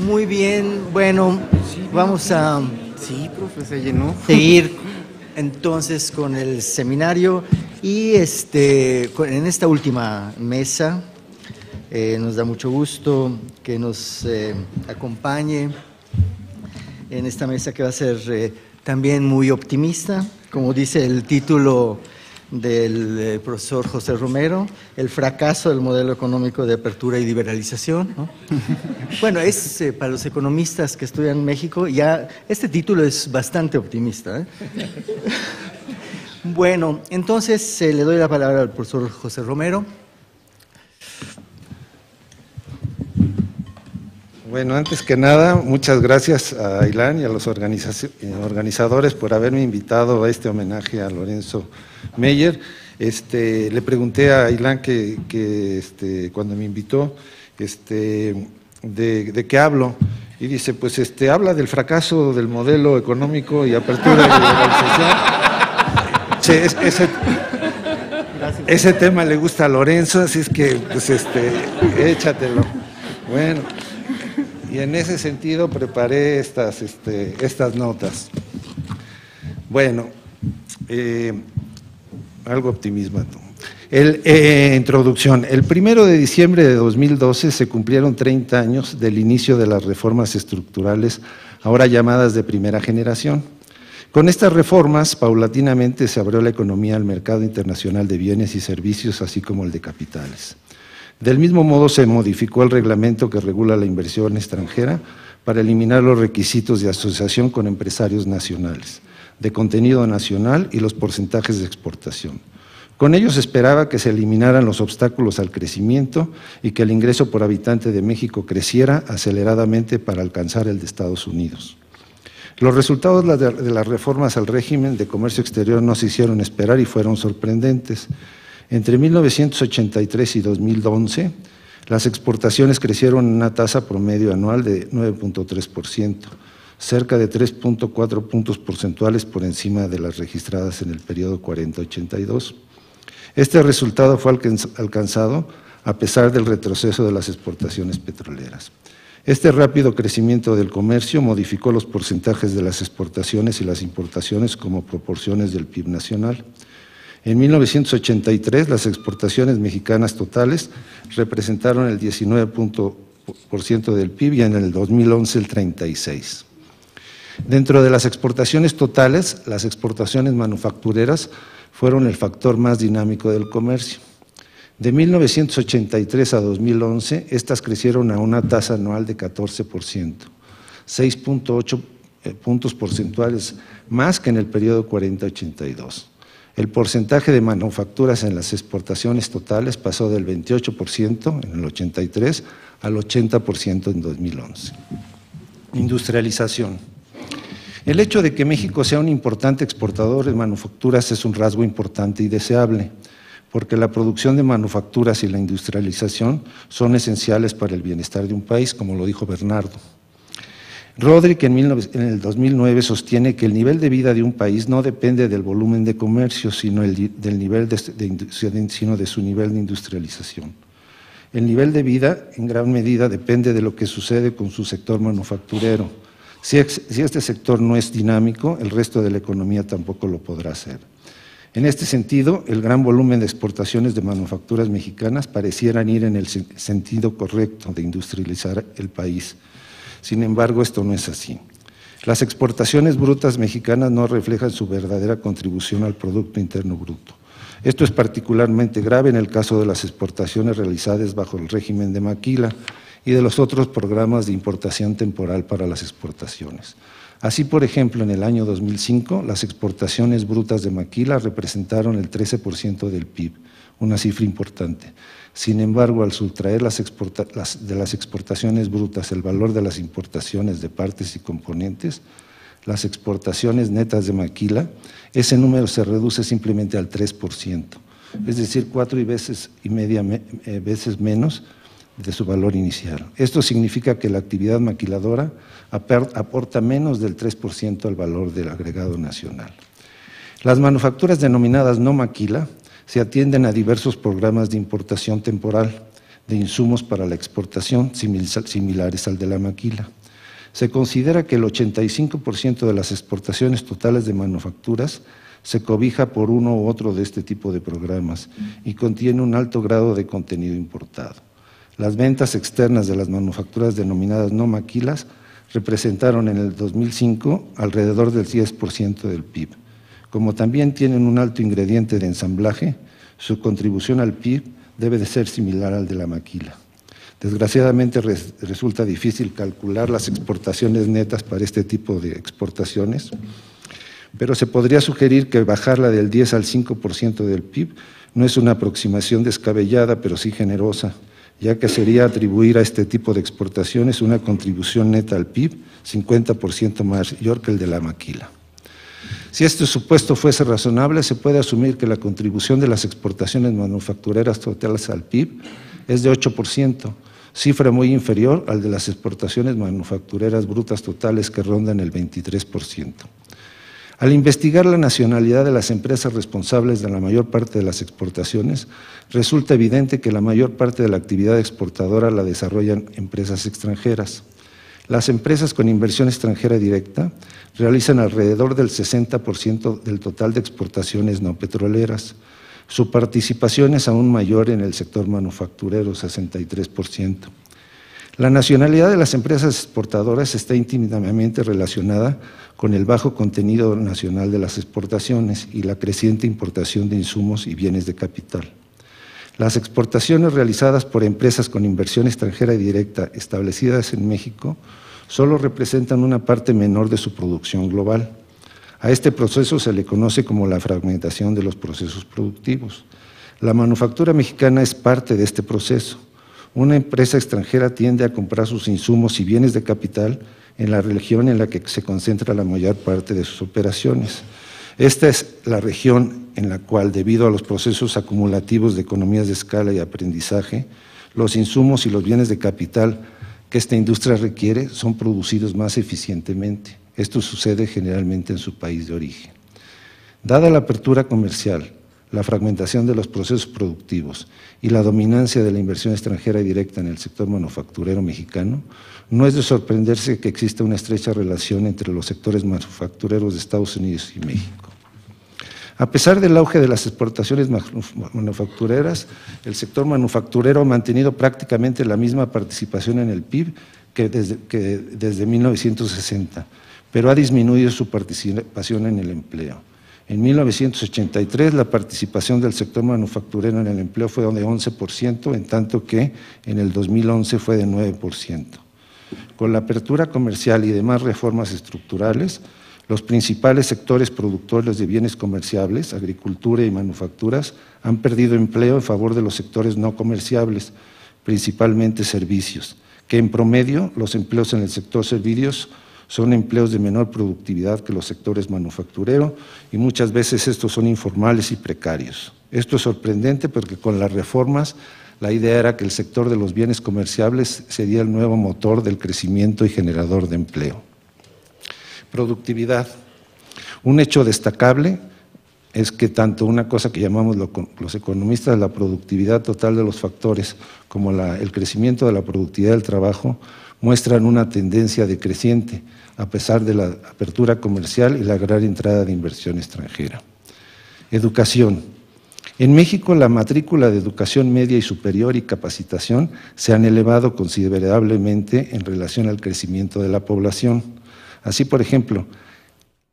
Muy bien, bueno, vamos a Sí, profe, se llenó. seguir entonces con el seminario y en esta última mesa nos da mucho gusto que nos acompañe en esta mesa que va a ser también muy optimista, como dice el título del profesor José Romero, el fracaso del modelo económico de apertura y liberalización, ¿no? Bueno, es para los economistas que estudian en México, ya este título es bastante optimista, ¿eh? Bueno, entonces le doy la palabra al profesor José Romero. Bueno, antes que nada, muchas gracias a Ailán y a los organizadores por haberme invitado a este homenaje a Lorenzo Meyer. Le pregunté a Ailán que cuando me invitó, de qué hablo, y dice, pues habla del fracaso del modelo económico y apertura y liberalización. Sí, ese tema le gusta a Lorenzo, así es que, pues échatelo. Bueno. Y en ese sentido preparé estas notas. Bueno, algo optimismo. Introducción. El 1 de diciembre de 2012 se cumplieron 30 años del inicio de las reformas estructurales, ahora llamadas de primera generación. Con estas reformas, paulatinamente se abrió la economía al mercado internacional de bienes y servicios, así como el de capitales. Del mismo modo, se modificó el reglamento que regula la inversión extranjera para eliminar los requisitos de asociación con empresarios nacionales, de contenido nacional y los porcentajes de exportación. Con ello se esperaba que se eliminaran los obstáculos al crecimiento y que el ingreso por habitante de México creciera aceleradamente para alcanzar el de Estados Unidos. Los resultados de las reformas al régimen de comercio exterior no se hicieron esperar y fueron sorprendentes. Entre 1983 y 2011, las exportaciones crecieron en una tasa promedio anual de 9.3%, cerca de 3.4 puntos porcentuales por encima de las registradas en el periodo 40-82. Este resultado fue alcanzado a pesar del retroceso de las exportaciones petroleras. Este rápido crecimiento del comercio modificó los porcentajes de las exportaciones y las importaciones como proporciones del PIB nacional. En 1983, las exportaciones mexicanas totales representaron el 19% del PIB y en el 2011 el 36%. Dentro de las exportaciones totales, las exportaciones manufactureras fueron el factor más dinámico del comercio. De 1983 a 2011, estas crecieron a una tasa anual de 14%, 6.8 puntos porcentuales más que en el periodo 40-82. El porcentaje de manufacturas en las exportaciones totales pasó del 28% en el 83 al 80% en 2011. Industrialización. El hecho de que México sea un importante exportador de manufacturas es un rasgo importante y deseable, porque la producción de manufacturas y la industrialización son esenciales para el bienestar de un país, como lo dijo Bernardo. Rodrik en el 2009 sostiene que el nivel de vida de un país no depende del volumen de comercio, sino de su nivel de industrialización. El nivel de vida, en gran medida, depende de lo que sucede con su sector manufacturero. Si este sector no es dinámico, el resto de la economía tampoco lo podrá hacer. En este sentido, el gran volumen de exportaciones de manufacturas mexicanas parecieran ir en el sentido correcto de industrializar el país. Sin embargo, esto no es así. Las exportaciones brutas mexicanas no reflejan su verdadera contribución al Producto Interno Bruto. Esto es particularmente grave en el caso de las exportaciones realizadas bajo el régimen de Maquila y de los otros programas de importación temporal para las exportaciones. Así, por ejemplo, en el año 2005, las exportaciones brutas de Maquila representaron el 13% del PIB, una cifra importante. Sin embargo, al sustraer de las exportaciones brutas el valor de las importaciones de partes y componentes, las exportaciones netas de Maquila, ese número se reduce simplemente al 3%, es decir, 4,5 veces menos de su valor inicial. Esto significa que la actividad maquiladora aporta menos del 3% al valor del agregado nacional. Las manufacturas denominadas no maquila se atienden a diversos programas de importación temporal, de insumos para la exportación similares al de la maquila. Se considera que el 85% de las exportaciones totales de manufacturas se cobija por uno u otro de este tipo de programas y contiene un alto grado de contenido importado. Las ventas externas de las manufacturas denominadas no maquilas representaron en el 2005 alrededor del 10% del PIB. Como también tienen un alto ingrediente de ensamblaje, su contribución al PIB debe de ser similar al de la maquila. Desgraciadamente resulta difícil calcular las exportaciones netas para este tipo de exportaciones, pero se podría sugerir que bajarla del 10 al 5% del PIB no es una aproximación descabellada, pero sí generosa, ya que sería atribuir a este tipo de exportaciones una contribución neta al PIB 50% mayor que el de la maquila. Si este supuesto fuese razonable, se puede asumir que la contribución de las exportaciones manufactureras totales al PIB es de 8%, cifra muy inferior al de las exportaciones manufactureras brutas totales que rondan el 23%. Al investigar la nacionalidad de las empresas responsables de la mayor parte de las exportaciones, resulta evidente que la mayor parte de la actividad exportadora la desarrollan empresas extranjeras. Las empresas con inversión extranjera directa realizan alrededor del 60% del total de exportaciones no petroleras. Su participación es aún mayor en el sector manufacturero, 63%. La nacionalidad de las empresas exportadoras está íntimamente relacionada con el bajo contenido nacional de las exportaciones y la creciente importación de insumos y bienes de capital. Las exportaciones realizadas por empresas con inversión extranjera directa establecidas en México solo representan una parte menor de su producción global. A este proceso se le conoce como la fragmentación de los procesos productivos. La manufactura mexicana es parte de este proceso. Una empresa extranjera tiende a comprar sus insumos y bienes de capital en la región en la que se concentra la mayor parte de sus operaciones. Esta es la región en la cual, debido a los procesos acumulativos de economías de escala y aprendizaje, los insumos y los bienes de capital que esta industria requiere son producidos más eficientemente. Esto sucede generalmente en su país de origen. Dada la apertura comercial, la fragmentación de los procesos productivos y la dominancia de la inversión extranjera directa en el sector manufacturero mexicano, no es de sorprenderse que exista una estrecha relación entre los sectores manufactureros de Estados Unidos y México. A pesar del auge de las exportaciones manufactureras, el sector manufacturero ha mantenido prácticamente la misma participación en el PIB que desde 1960, pero ha disminuido su participación en el empleo. En 1983 la participación del sector manufacturero en el empleo fue de 11%, en tanto que en el 2011 fue de 9%. Con la apertura comercial y demás reformas estructurales, los principales sectores productores de bienes comerciables, agricultura y manufacturas, han perdido empleo en favor de los sectores no comerciables, principalmente servicios, que en promedio los empleos en el sector servicios son empleos de menor productividad que los sectores manufacturero y muchas veces estos son informales y precarios. Esto es sorprendente porque con las reformas la idea era que el sector de los bienes comerciables sería el nuevo motor del crecimiento y generador de empleo. Productividad. Un hecho destacable es que tanto una cosa que llamamos los economistas la productividad total de los factores como el crecimiento de la productividad del trabajo muestran una tendencia decreciente a pesar de la apertura comercial y la gran entrada de inversión extranjera. Educación. En México la matrícula de educación media y superior y capacitación se han elevado considerablemente en relación al crecimiento de la población. Así, por ejemplo,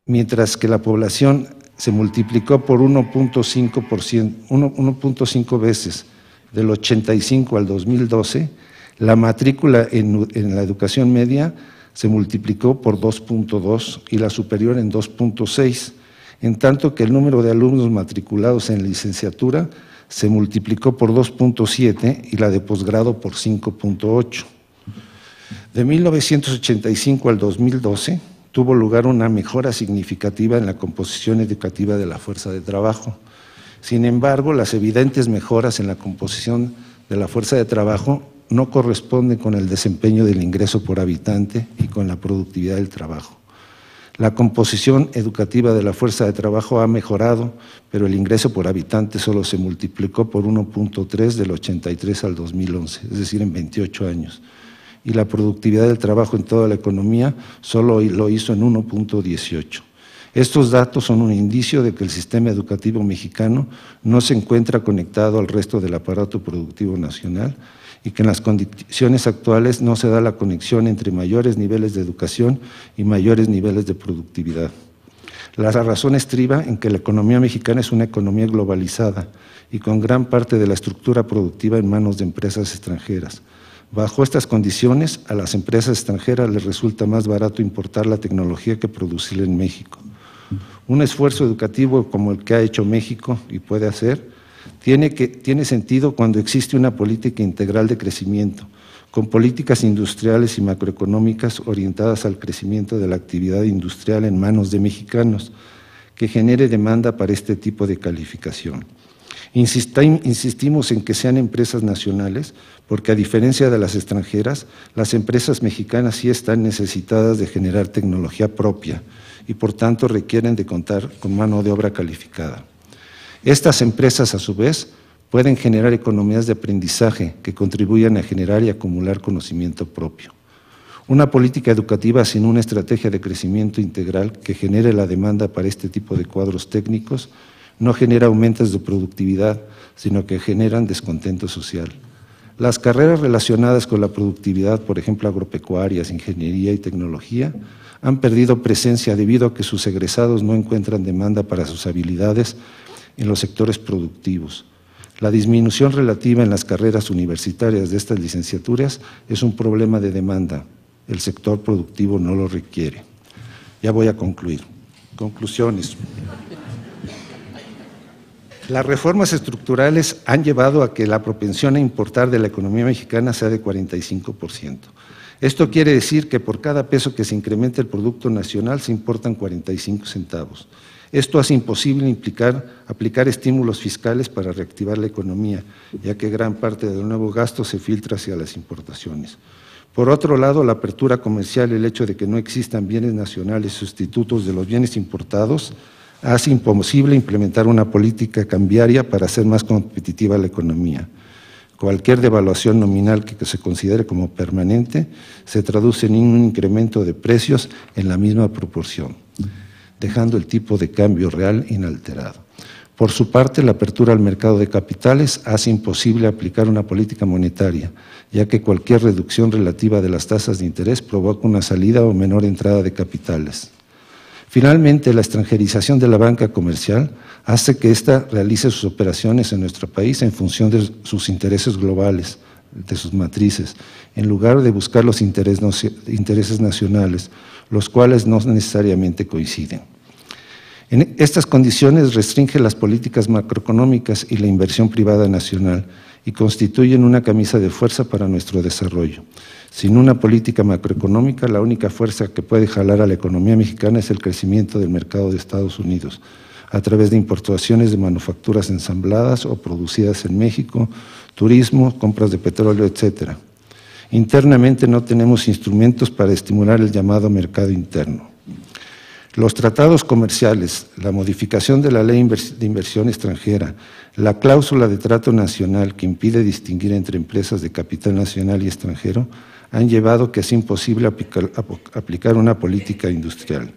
mientras que la población se multiplicó por 1.5 veces del 85 al 2012, la matrícula en la educación media se multiplicó por 2.2 y la superior en 2.6, en tanto que el número de alumnos matriculados en licenciatura se multiplicó por 2.7 y la de posgrado por 5.8. De 1985 al 2012 tuvo lugar una mejora significativa en la composición educativa de la fuerza de trabajo. Sin embargo, las evidentes mejoras en la composición de la fuerza de trabajo no corresponden con el desempeño del ingreso por habitante y con la productividad del trabajo. La composición educativa de la fuerza de trabajo ha mejorado, pero el ingreso por habitante solo se multiplicó por 1.3 del 83 al 2011, es decir, en 28 años. Y la productividad del trabajo en toda la economía solo lo hizo en 1.18. Estos datos son un indicio de que el sistema educativo mexicano no se encuentra conectado al resto del aparato productivo nacional y que en las condiciones actuales no se da la conexión entre mayores niveles de educación y mayores niveles de productividad. La razón estriba en que la economía mexicana es una economía globalizada y con gran parte de la estructura productiva en manos de empresas extranjeras. Bajo estas condiciones, a las empresas extranjeras les resulta más barato importar la tecnología que producirla en México. Un esfuerzo educativo como el que ha hecho México y puede hacer, tiene sentido cuando existe una política integral de crecimiento, con políticas industriales y macroeconómicas orientadas al crecimiento de la actividad industrial en manos de mexicanos, que genere demanda para este tipo de calificación. Insistimos en que sean empresas nacionales, porque a diferencia de las extranjeras, las empresas mexicanas sí están necesitadas de generar tecnología propia y por tanto requieren de contar con mano de obra calificada. Estas empresas, a su vez, pueden generar economías de aprendizaje que contribuyan a generar y acumular conocimiento propio. Una política educativa sin una estrategia de crecimiento integral que genere la demanda para este tipo de cuadros técnicos no genera aumentos de productividad, sino que generan descontento social. Las carreras relacionadas con la productividad, por ejemplo, agropecuarias, ingeniería y tecnología, han perdido presencia debido a que sus egresados no encuentran demanda para sus habilidades en los sectores productivos. La disminución relativa en las carreras universitarias de estas licenciaturas es un problema de demanda. El sector productivo no lo requiere. Ya voy a concluir. Conclusiones. Las reformas estructurales han llevado a que la propensión a importar de la economía mexicana sea de 45%. Esto quiere decir que por cada peso que se incremente el Producto Nacional se importan 45 centavos. Esto hace imposible aplicar estímulos fiscales para reactivar la economía, ya que gran parte del nuevo gasto se filtra hacia las importaciones. Por otro lado, la apertura comercial, el hecho de que no existan bienes nacionales sustitutos de los bienes importados, hace imposible implementar una política cambiaria para hacer más competitiva la economía. Cualquier devaluación nominal que se considere como permanente se traduce en un incremento de precios en la misma proporción, dejando el tipo de cambio real inalterado. Por su parte, la apertura al mercado de capitales hace imposible aplicar una política monetaria, ya que cualquier reducción relativa de las tasas de interés provoca una salida o menor entrada de capitales. Finalmente, la extranjerización de la banca comercial hace que ésta realice sus operaciones en nuestro país en función de sus intereses globales, de sus matrices, en lugar de buscar los intereses nacionales, los cuales no necesariamente coinciden. En estas condiciones restringe las políticas macroeconómicas y la inversión privada nacional y constituyen una camisa de fuerza para nuestro desarrollo. Sin una política macroeconómica, la única fuerza que puede jalar a la economía mexicana es el crecimiento del mercado de Estados Unidos, a través de importaciones de manufacturas ensambladas o producidas en México, turismo, compras de petróleo, etcétera. Internamente no tenemos instrumentos para estimular el llamado mercado interno. Los tratados comerciales, la modificación de la ley de inversión extranjera, la cláusula de trato nacional que impide distinguir entre empresas de capital nacional y extranjero, han llevado que es imposible aplicar una política industrial.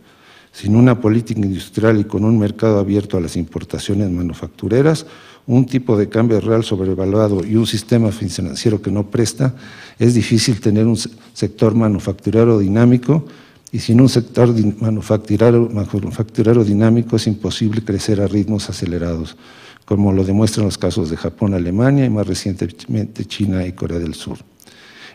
Sin una política industrial y con un mercado abierto a las importaciones manufactureras, un tipo de cambio real sobrevaluado y un sistema financiero que no presta, es difícil tener un sector manufacturero dinámico, y sin un sector manufacturero dinámico es imposible crecer a ritmos acelerados, como lo demuestran los casos de Japón, Alemania y más recientemente China y Corea del Sur.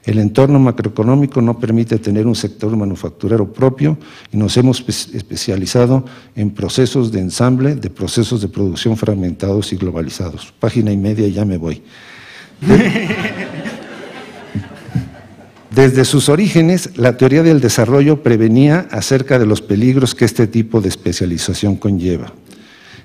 El entorno macroeconómico no permite tener un sector manufacturero propio y nos hemos especializado en procesos de ensamble, de procesos de producción fragmentados y globalizados. Página y media y ya me voy. Desde sus orígenes, la teoría del desarrollo prevenía acerca de los peligros que este tipo de especialización conlleva.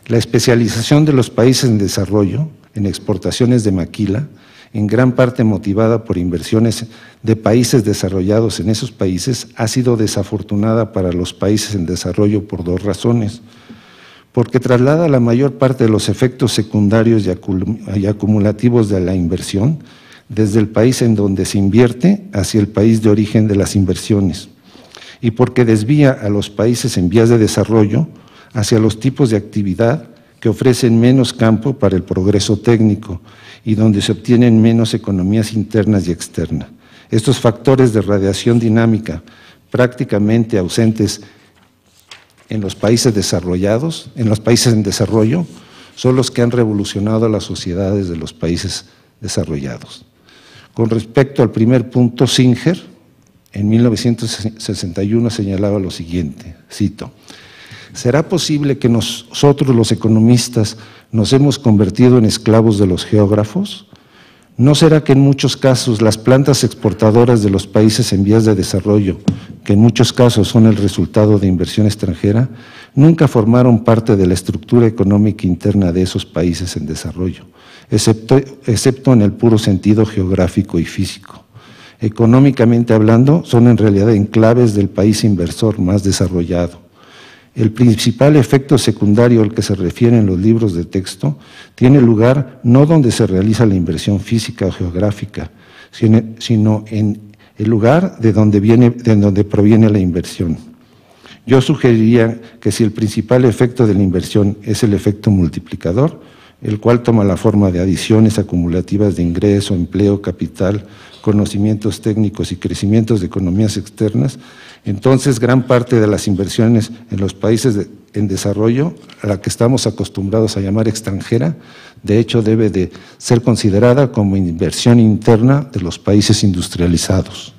La especialización de los países en desarrollo, en exportaciones de maquila, en gran parte motivada por inversiones de países desarrollados en esos países, ha sido desafortunada para los países en desarrollo por dos razones. Porque traslada la mayor parte de los efectos secundarios y acumulativos de la inversión desde el país en donde se invierte hacia el país de origen de las inversiones, y porque desvía a los países en vías de desarrollo hacia los tipos de actividad que ofrecen menos campo para el progreso técnico y donde se obtienen menos economías internas y externas. Estos factores de radiación dinámica prácticamente ausentes en los países desarrollados, en los países en desarrollo, son los que han revolucionado las sociedades de los países desarrollados. Con respecto al primer punto, Singer, en 1961 señalaba lo siguiente, cito: ¿será posible que nosotros los economistas nos hemos convertido en esclavos de los geógrafos? ¿No será que en muchos casos las plantas exportadoras de los países en vías de desarrollo, que en muchos casos son el resultado de inversión extranjera, nunca formaron parte de la estructura económica interna de esos países en desarrollo, excepto en el puro sentido geográfico y físico? Económicamente hablando, son en realidad enclaves del país inversor más desarrollado. El principal efecto secundario al que se refieren los libros de texto tiene lugar no donde se realiza la inversión física o geográfica, sino en el lugar de donde proviene la inversión. Yo sugeriría que si el principal efecto de la inversión es el efecto multiplicador, el cual toma la forma de adiciones acumulativas de ingreso, empleo, capital, conocimientos técnicos y crecimientos de economías externas, entonces gran parte de las inversiones en los países en desarrollo, a la que estamos acostumbrados a llamar extranjera, de hecho debe de ser considerada como inversión interna de los países industrializados.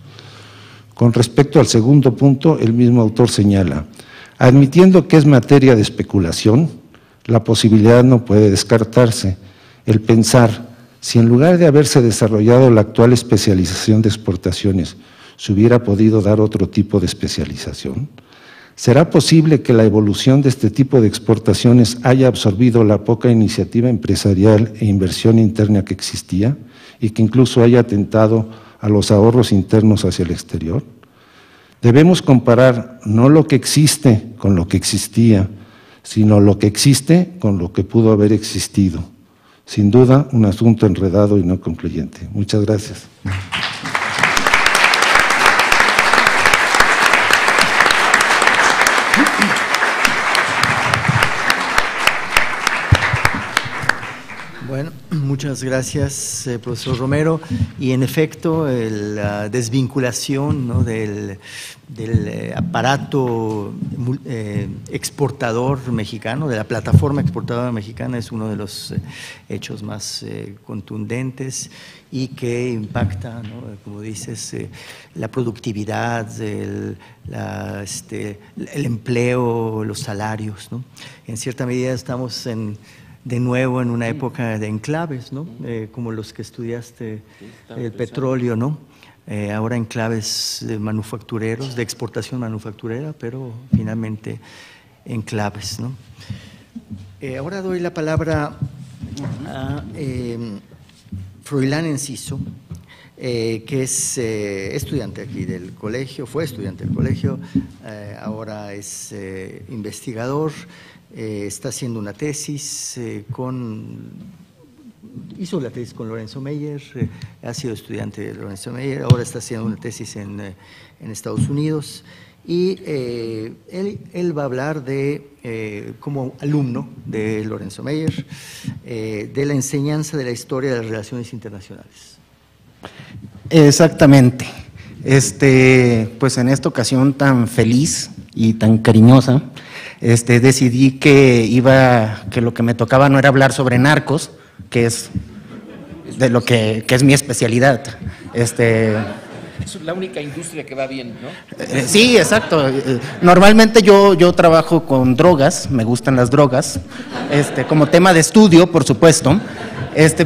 Con respecto al segundo punto, el mismo autor señala: admitiendo que es materia de especulación, la posibilidad no puede descartarse, el pensar, si en lugar de haberse desarrollado la actual especialización de exportaciones, se hubiera podido dar otro tipo de especialización. ¿Será posible que la evolución de este tipo de exportaciones haya absorbido la poca iniciativa empresarial e inversión interna que existía y que incluso haya atentado a los ahorros internos hacia el exterior? Debemos comparar no lo que existe con lo que existía, sino lo que existe con lo que pudo haber existido. Sin duda, un asunto enredado y no concluyente. Muchas gracias. Bueno, muchas gracias, profesor Romero. Y en efecto, la desvinculación, ¿no?, del aparato exportador mexicano, de la plataforma exportadora mexicana, es uno de los hechos más contundentes y que impacta, ¿no?, como dices, la productividad, el empleo, los salarios, ¿no? En cierta medida estamos de nuevo en una época de enclaves, ¿no? Como los que estudiaste, el petróleo, ¿no? Ahora enclaves manufactureros, de exportación manufacturera, pero finalmente enclaves, ¿no? Ahora doy la palabra a Froilán Enciso, que es estudiante aquí del colegio, fue estudiante del colegio, ahora es investigador. Está haciendo una tesis hizo la tesis con Lorenzo Meyer, ha sido estudiante de Lorenzo Meyer, ahora está haciendo una tesis en Estados Unidos y él va a hablar como alumno de Lorenzo Meyer, de la enseñanza de la historia de las relaciones internacionales. Exactamente. Pues en esta ocasión tan feliz y tan cariñosa, decidí que lo que me tocaba no era hablar sobre narcos, que es de lo que es mi especialidad. Es la única industria que va bien, ¿no? Sí, exacto. Normalmente yo trabajo con drogas, me gustan las drogas, como tema de estudio, por supuesto,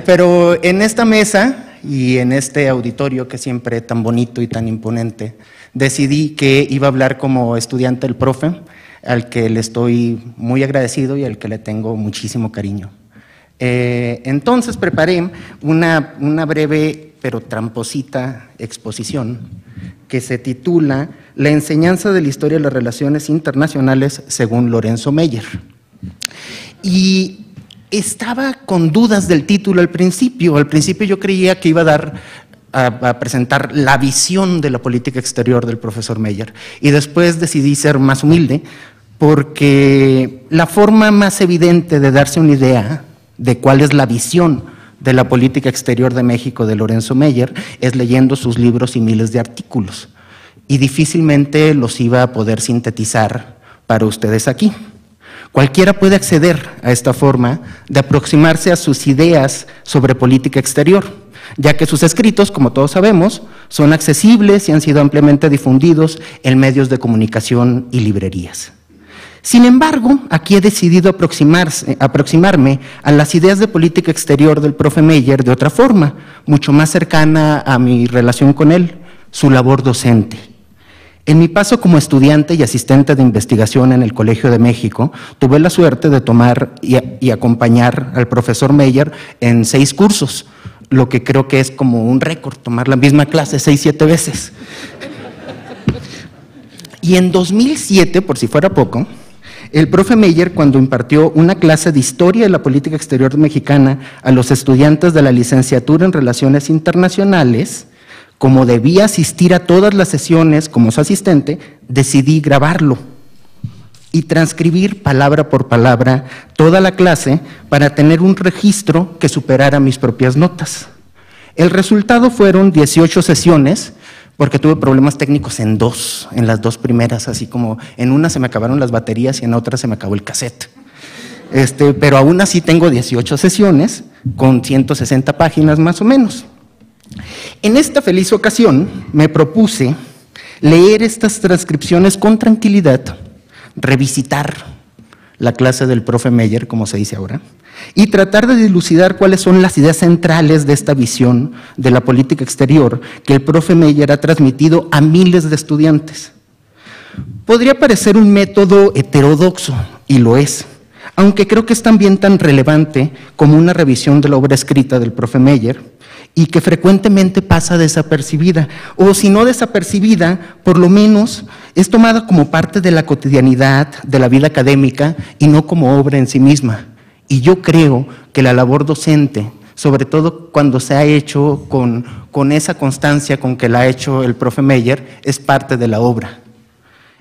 pero en esta mesa y en este auditorio que siempre es tan bonito y tan imponente, decidí que iba a hablar como estudiante del profe, al que le estoy muy agradecido y al que le tengo muchísimo cariño. Entonces preparé una breve pero tramposita exposición que se titula La enseñanza de la historia de las relaciones internacionales según Lorenzo Meyer. Y estaba con dudas del título al principio. Al principio yo creía que iba a presentar la visión de la política exterior del profesor Meyer. Y después decidí ser más humilde porque la forma más evidente de darse una idea de cuál es la visión de la política exterior de México de Lorenzo Meyer es leyendo sus libros y miles de artículos. Y difícilmente los iba a poder sintetizar para ustedes aquí. Cualquiera puede acceder a esta forma de aproximarse a sus ideas sobre política exterior, ya que sus escritos, como todos sabemos, son accesibles y han sido ampliamente difundidos en medios de comunicación y librerías. Sin embargo, aquí he decidido aproximarme a las ideas de política exterior del profe Meyer de otra forma, mucho más cercana a mi relación con él, su labor docente. En mi paso como estudiante y asistente de investigación en el Colegio de México, tuve la suerte de tomar y acompañar al profesor Meyer en 6 cursos, lo que creo que es como un récord, tomar la misma clase 6, 7 veces. Y en 2007, por si fuera poco, el profe Meyer, cuando impartió una clase de historia de la política exterior mexicana a los estudiantes de la licenciatura en Relaciones Internacionales, como debía asistir a todas las sesiones como su asistente, decidí grabarlo y transcribir palabra por palabra toda la clase para tener un registro que superara mis propias notas. El resultado fueron 18 sesiones, porque tuve problemas técnicos en las dos primeras, así como en una se me acabaron las baterías y en otra se me acabó el cassette. Pero aún así tengo 18 sesiones con 160 páginas más o menos. En esta feliz ocasión me propuse leer estas transcripciones con tranquilidad, revisitar la clase del profe Meyer, como se dice ahora, y tratar de dilucidar cuáles son las ideas centrales de esta visión de la política exterior que el profe Meyer ha transmitido a miles de estudiantes. Podría parecer un método heterodoxo, y lo es, aunque creo que es también tan relevante como una revisión de la obra escrita del profe Meyer, y que frecuentemente pasa desapercibida, o si no desapercibida, por lo menos es tomada como parte de la cotidianidad de la vida académica y no como obra en sí misma. Y yo creo que la labor docente, sobre todo cuando se ha hecho con esa constancia con que la ha hecho el profe Meyer, es parte de la obra.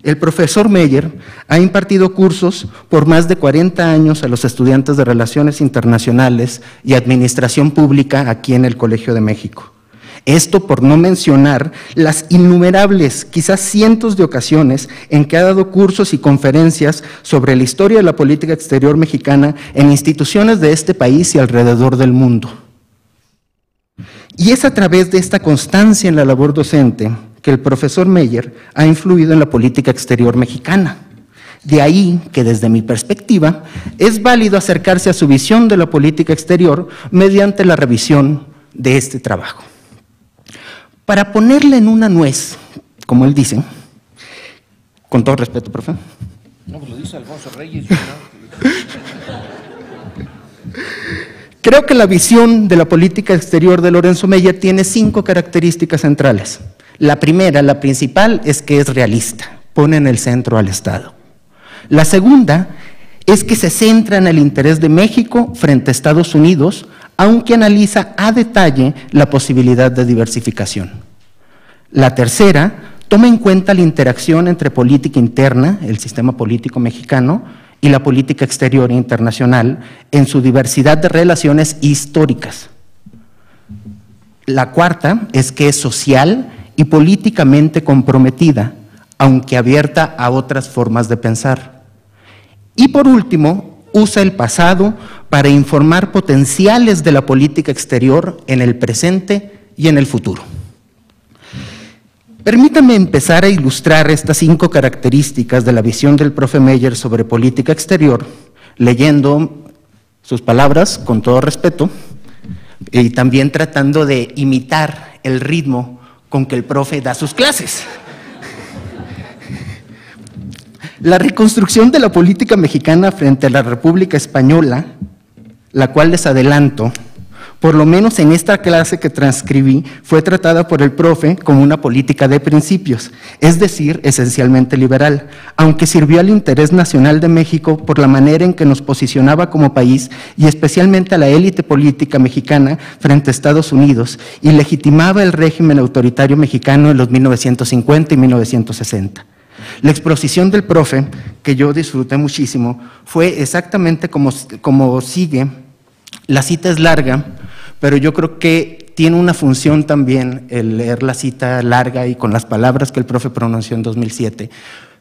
El profesor Meyer ha impartido cursos por más de 40 años a los estudiantes de Relaciones Internacionales y Administración Pública aquí en el Colegio de México. Esto por no mencionar las innumerables, quizás cientos de ocasiones en que ha dado cursos y conferencias sobre la historia de la política exterior mexicana en instituciones de este país y alrededor del mundo. Y es a través de esta constancia en la labor docente que el profesor Meyer ha influido en la política exterior mexicana. De ahí que desde mi perspectiva es válido acercarse a su visión de la política exterior mediante la revisión de este trabajo. Para ponerle en una nuez, como él dice, con todo respeto, profe. No, pues lo dice Alfonso Reyes. Creo que la visión de la política exterior de Lorenzo Meyer tiene 5 características centrales. La primera, la principal, es que es realista, pone en el centro al Estado. La segunda es que se centra en el interés de México frente a Estados Unidos, aunque analiza a detalle la posibilidad de diversificación. La tercera, toma en cuenta la interacción entre política interna, el sistema político mexicano, y la política exterior e internacional en su diversidad de relaciones históricas. La cuarta es que es social y políticamente comprometida, aunque abierta a otras formas de pensar. Y por último, usa el pasado para informar potenciales de la política exterior en el presente y en el futuro. Permítame empezar a ilustrar estas 5 características de la visión del profe Meyer sobre política exterior, leyendo sus palabras con todo respeto y también tratando de imitar el ritmo con que el profe da sus clases. La reconstrucción de la política mexicana frente a la República Española, la cual les adelanto, por lo menos en esta clase que transcribí, fue tratada por el profe como una política de principios, es decir, esencialmente liberal, aunque sirvió al interés nacional de México por la manera en que nos posicionaba como país y especialmente a la élite política mexicana frente a Estados Unidos y legitimaba el régimen autoritario mexicano en los 1950 y 1960. La exposición del profe, que yo disfruté muchísimo, fue exactamente como sigue. La cita es larga, pero yo creo que tiene una función también el leer la cita larga y con las palabras que el profe pronunció en 2007,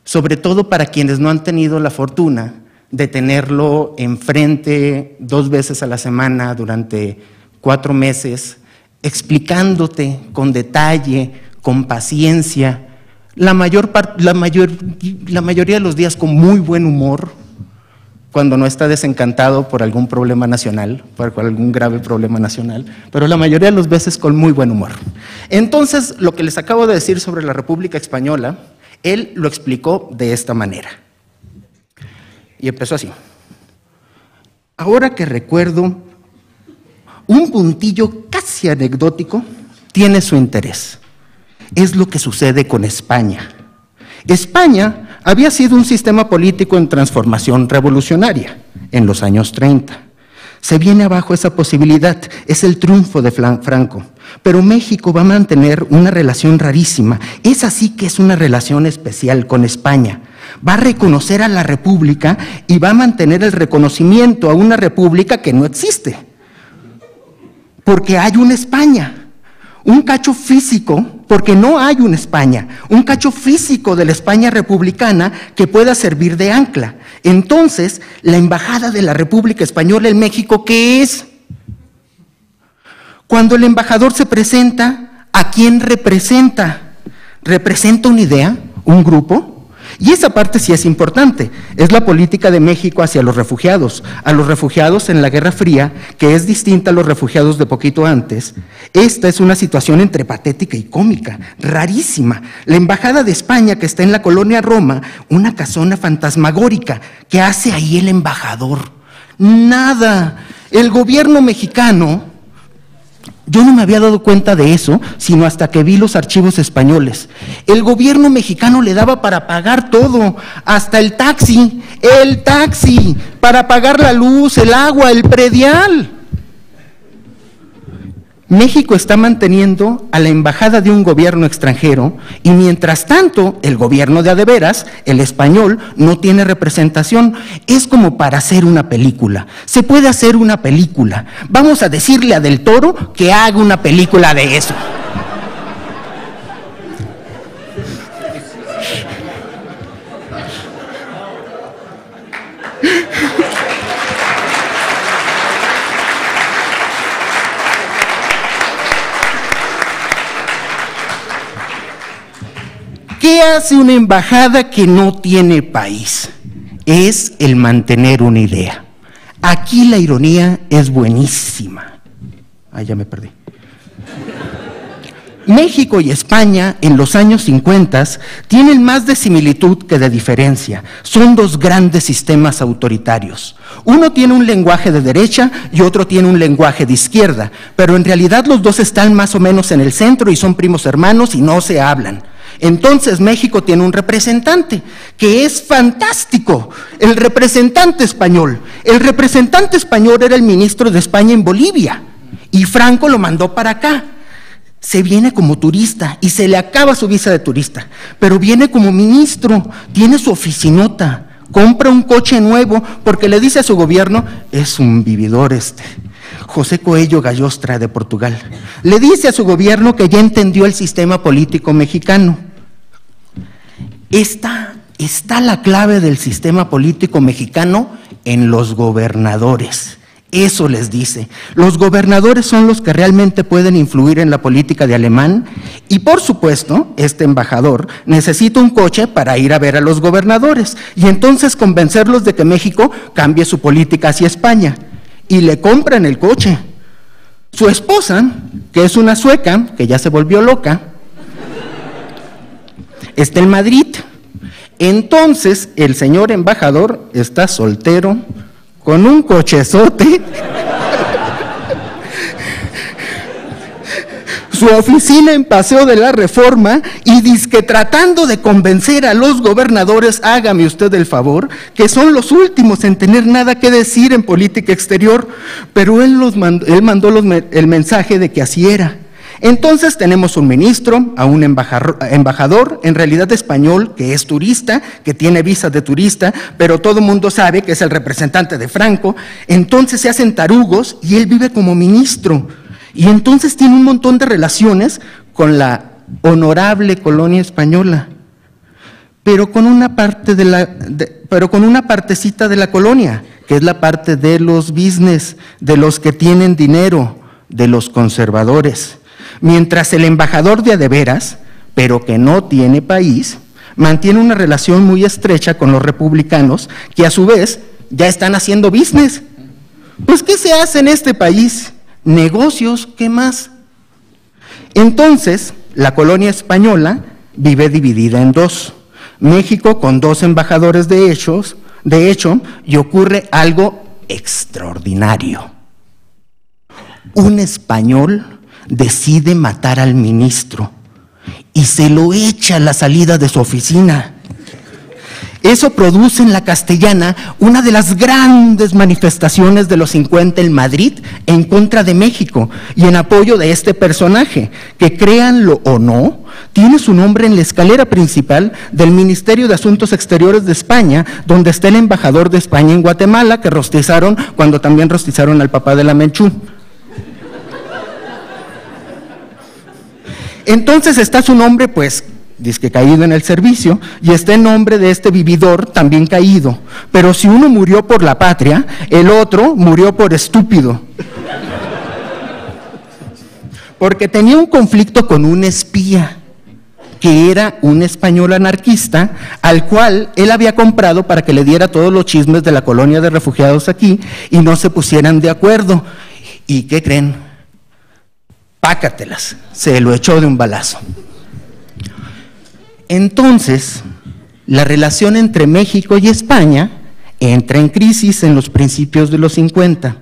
sobre todo para quienes no han tenido la fortuna de tenerlo enfrente 2 veces a la semana durante 4 meses, explicándote con detalle, con paciencia, la mayoría de los días con muy buen humor, cuando no está desencantado por algún problema nacional, por algún grave problema nacional, pero la mayoría de las veces con muy buen humor. Entonces, lo que les acabo de decir sobre la República Española, él lo explicó de esta manera. Y empezó así. Ahora que recuerdo, un puntillo casi anecdótico tiene su interés. Es lo que sucede con España. España había sido un sistema político en transformación revolucionaria en los años 30. Se viene abajo esa posibilidad, es el triunfo de Franco. Pero México va a mantener una relación rarísima, es así que es una relación especial con España. Va a reconocer a la República y va a mantener el reconocimiento a una República que no existe. Porque hay una España. Un cacho físico, porque no hay una España, un cacho físico de la España republicana que pueda servir de ancla. Entonces, la embajada de la República Española en México, ¿qué es? Cuando el embajador se presenta, ¿a quién representa? ¿Representa una idea? ¿Un grupo? Y esa parte sí es importante, es la política de México hacia los refugiados en la Guerra Fría, que es distinta a los refugiados de poquito antes. Esta es una situación entre patética y cómica, rarísima. La embajada de España, que está en la colonia Roma, una casona fantasmagórica, ¿qué hace ahí el embajador? Nada. El gobierno mexicano, yo no me había dado cuenta de eso, sino hasta que vi los archivos españoles. El gobierno mexicano le daba para pagar todo, hasta el taxi, para pagar la luz, el agua, el predial. México está manteniendo a la embajada de un gobierno extranjero y mientras tanto el gobierno de a de veras, el español, no tiene representación. Es como para hacer una película. Se puede hacer una película. Vamos a decirle a Del Toro que haga una película de eso. ¿Qué hace una embajada que no tiene país? Es el mantener una idea. Aquí la ironía es buenísima. Ya me perdí. México y España en los años 50 tienen más de similitud que de diferencia. Son 2 grandes sistemas autoritarios. Uno tiene un lenguaje de derecha y otro tiene un lenguaje de izquierda, pero en realidad los 2 están más o menos en el centro y son primos hermanos y no se hablan. Entonces México tiene un representante que es fantástico, el representante español. El representante español era el ministro de España en Bolivia y Franco lo mandó para acá. Se viene como turista y se le acaba su visa de turista, pero viene como ministro, tiene su oficinota, compra un coche nuevo porque le dice a su gobierno, es un vividor José Coello Gallostra de Portugal, le dice a su gobierno que ya entendió el sistema político mexicano. Está la clave del sistema político mexicano en los gobernadores. Eso les dice. Los gobernadores son los que realmente pueden influir en la política de Alemán y, por supuesto, este embajador necesita un coche para ir a ver a los gobernadores y entonces convencerlos de que México cambie su política hacia España. Y le compran el coche. Su esposa, que es una sueca, que ya se volvió loca, está en Madrid. Entonces, el señor embajador está soltero, con un cochezote, su oficina en Paseo de la Reforma y dizque tratando de convencer a los gobernadores, hágame usted el favor, que son los últimos en tener nada que decir en política exterior, pero él mandó el mensaje de que así era. Entonces tenemos un ministro, a un embajador, en realidad español, que es turista, que tiene visa de turista, pero todo el mundo sabe que es el representante de Franco. Entonces se hacen tarugos y él vive como ministro. Y entonces tiene un montón de relaciones con la honorable colonia española, pero con una partecita de la colonia, que es la parte de los business, de los que tienen dinero, de los conservadores. Mientras el embajador de a de veras, pero que no tiene país, mantiene una relación muy estrecha con los republicanos, que a su vez ya están haciendo business. Pues, ¿qué se hace en este país? Negocios, ¿qué más? Entonces, la colonia española vive dividida en dos. México con 2 embajadores de hecho, y ocurre algo extraordinario. Un español decide matar al ministro y se lo echa a la salida de su oficina. Eso produce en la Castellana una de las grandes manifestaciones de los 50 en Madrid en contra de México y en apoyo de este personaje, que créanlo o no, tiene su nombre en la escalera principal del Ministerio de Asuntos Exteriores de España, donde está el embajador de España en Guatemala, que rostizaron cuando también rostizaron al papá de la Menchú. Entonces está su nombre, pues, dizque caído en el servicio, y está el nombre de este vividor también caído. Pero si uno murió por la patria, el otro murió por estúpido. Porque tenía un conflicto con un espía, que era un español anarquista, al cual él había comprado para que le diera todos los chismes de la colonia de refugiados aquí, y no se pusieran de acuerdo. ¿Y qué creen? Pácatelas, se lo echó de un balazo. Entonces, la relación entre México y España entra en crisis en los principios de los 50,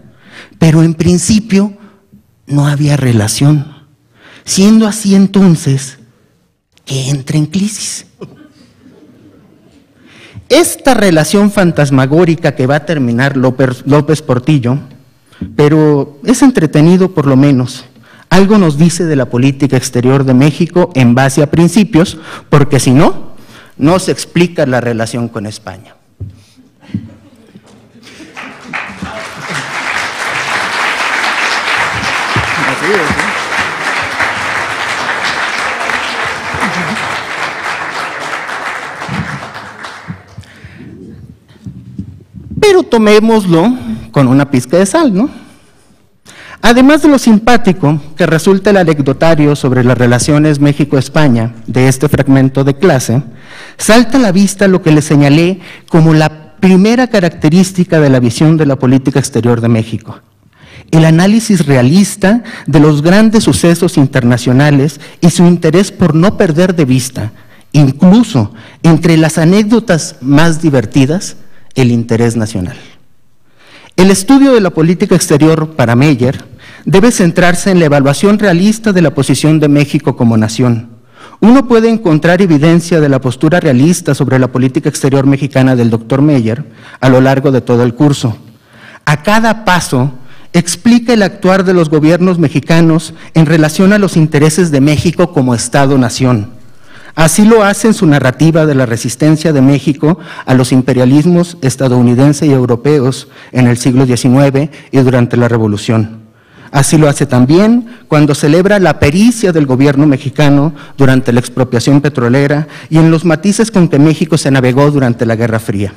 pero en principio no había relación. Siendo así entonces, que entra en crisis. Esta relación fantasmagórica que va a terminar López Portillo, pero es entretenido por lo menos. Algo nos dice de la política exterior de México en base a principios, porque si no, no se explica la relación con España. Pero tomémoslo con una pizca de sal, ¿no? Además de lo simpático que resulta el anecdotario sobre las relaciones México-España de este fragmento de clase, salta a la vista lo que le señalé como la primera característica de la visión de la política exterior de México: el análisis realista de los grandes sucesos internacionales y su interés por no perder de vista, incluso entre las anécdotas más divertidas, el interés nacional. El estudio de la política exterior para Meyer debe centrarse en la evaluación realista de la posición de México como nación. Uno puede encontrar evidencia de la postura realista sobre la política exterior mexicana del doctor Meyer a lo largo de todo el curso. A cada paso explica el actuar de los gobiernos mexicanos en relación a los intereses de México como Estado-nación. Así lo hace en su narrativa de la resistencia de México a los imperialismos estadounidenses y europeos en el siglo XIX y durante la Revolución. Así lo hace también cuando celebra la pericia del gobierno mexicano durante la expropiación petrolera y en los matices con que México se navegó durante la Guerra Fría.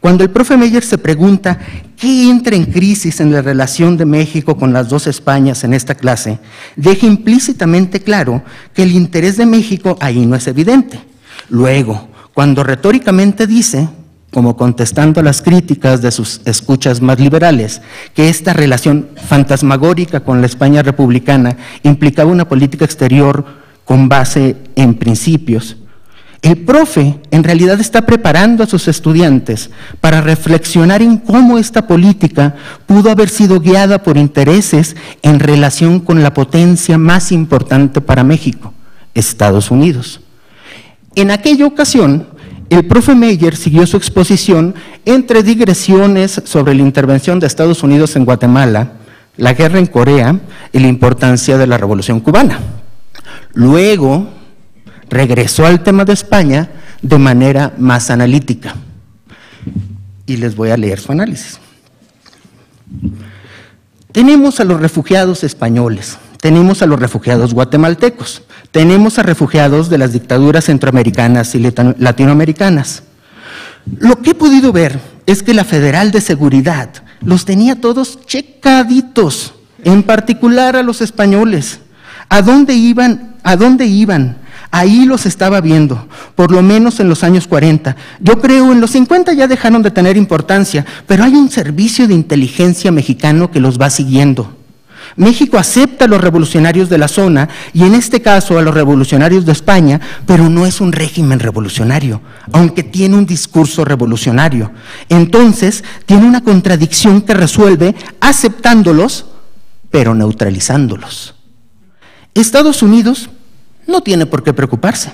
Cuando el profe Meyer se pregunta qué entra en crisis en la relación de México con las dos Españas en esta clase, deja implícitamente claro que el interés de México ahí no es evidente. Luego, cuando retóricamente dice, como contestando a las críticas de sus escuchas más liberales, que esta relación fantasmagórica con la España republicana implicaba una política exterior con base en principios, El profe en realidad está preparando a sus estudiantes para reflexionar en cómo esta política pudo haber sido guiada por intereses en relación con la potencia más importante para México, Estados Unidos. En aquella ocasión, el profe Meyer siguió su exposición entre digresiones sobre la intervención de Estados Unidos en Guatemala, la guerra en Corea y la importancia de la Revolución Cubana. Luego regresó al tema de España de manera más analítica. Y les voy a leer su análisis. Tenemos a los refugiados españoles, tenemos a los refugiados guatemaltecos, tenemos a refugiados de las dictaduras centroamericanas y latinoamericanas. Lo que he podido ver es que la Federal de Seguridad los tenía todos checaditos, en particular a los españoles. ¿A dónde iban? ¿A dónde iban? Ahí los estaba viendo, por lo menos en los años 40. Yo creo en los 50 ya dejaron de tener importancia, pero hay un servicio de inteligencia mexicano que los va siguiendo. México acepta a los revolucionarios de la zona y en este caso a los revolucionarios de España, pero no es un régimen revolucionario, aunque tiene un discurso revolucionario. Entonces, tiene una contradicción que resuelve aceptándolos, pero neutralizándolos. Estados Unidos no tiene por qué preocuparse.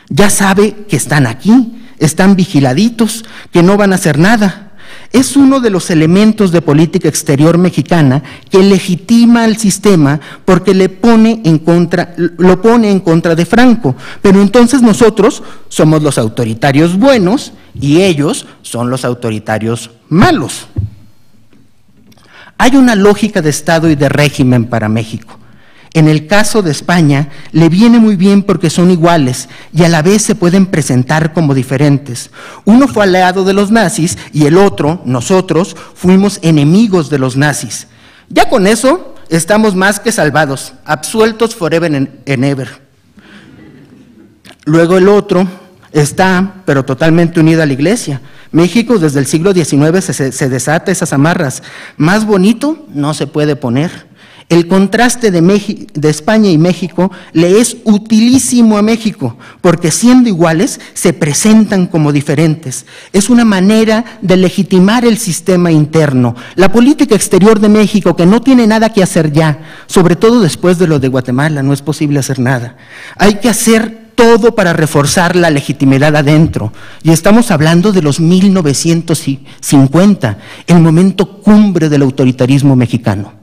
Ya sabe que están aquí, están vigiladitos, que no van a hacer nada. Es uno de los elementos de política exterior mexicana que legitima al sistema porque lo pone en contra de Franco. Pero entonces nosotros somos los autoritarios buenos y ellos son los autoritarios malos. Hay una lógica de Estado y de régimen para México. En el caso de España, le viene muy bien porque son iguales y a la vez se pueden presentar como diferentes. Uno fue aliado de los nazis y el otro, nosotros, fuimos enemigos de los nazis. Ya con eso estamos más que salvados, absueltos forever and ever. Luego el otro está, pero totalmente unido a la Iglesia. México desde el siglo XIX se desata esas amarras. Más bonito no se puede poner. El contraste de España y México le es utilísimo a México, porque siendo iguales se presentan como diferentes. Es una manera de legitimar el sistema interno. La política exterior de México, que no tiene nada que hacer ya, sobre todo después de lo de Guatemala, no es posible hacer nada. Hay que hacer todo para reforzar la legitimidad adentro. Y estamos hablando de los 1950, el momento cumbre del autoritarismo mexicano.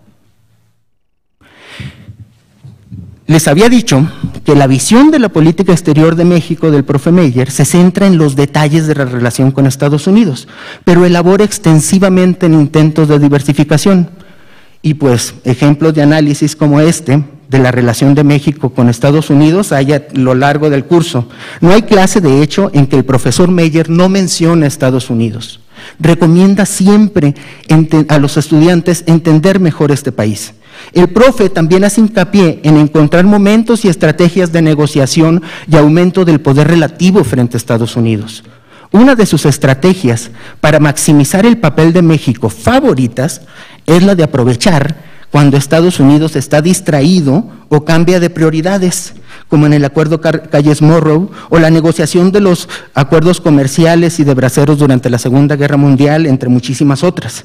Les había dicho que la visión de la política exterior de México del profe Meyer se centra en los detalles de la relación con Estados Unidos, pero elabora extensivamente en intentos de diversificación. Y pues ejemplos de análisis como este, de la relación de México con Estados Unidos, hay a lo largo del curso. No hay clase, de hecho, en que el profesor Meyer no mencione a Estados Unidos. Recomienda siempre a los estudiantes entender mejor este país. El profe también hace hincapié en encontrar momentos y estrategias de negociación y aumento del poder relativo frente a Estados Unidos. Una de sus estrategias para maximizar el papel de México favoritas es la de aprovechar cuando Estados Unidos está distraído o cambia de prioridades, como en el acuerdo Calles-Morrow o la negociación de los acuerdos comerciales y de braceros durante la Segunda Guerra Mundial, entre muchísimas otras.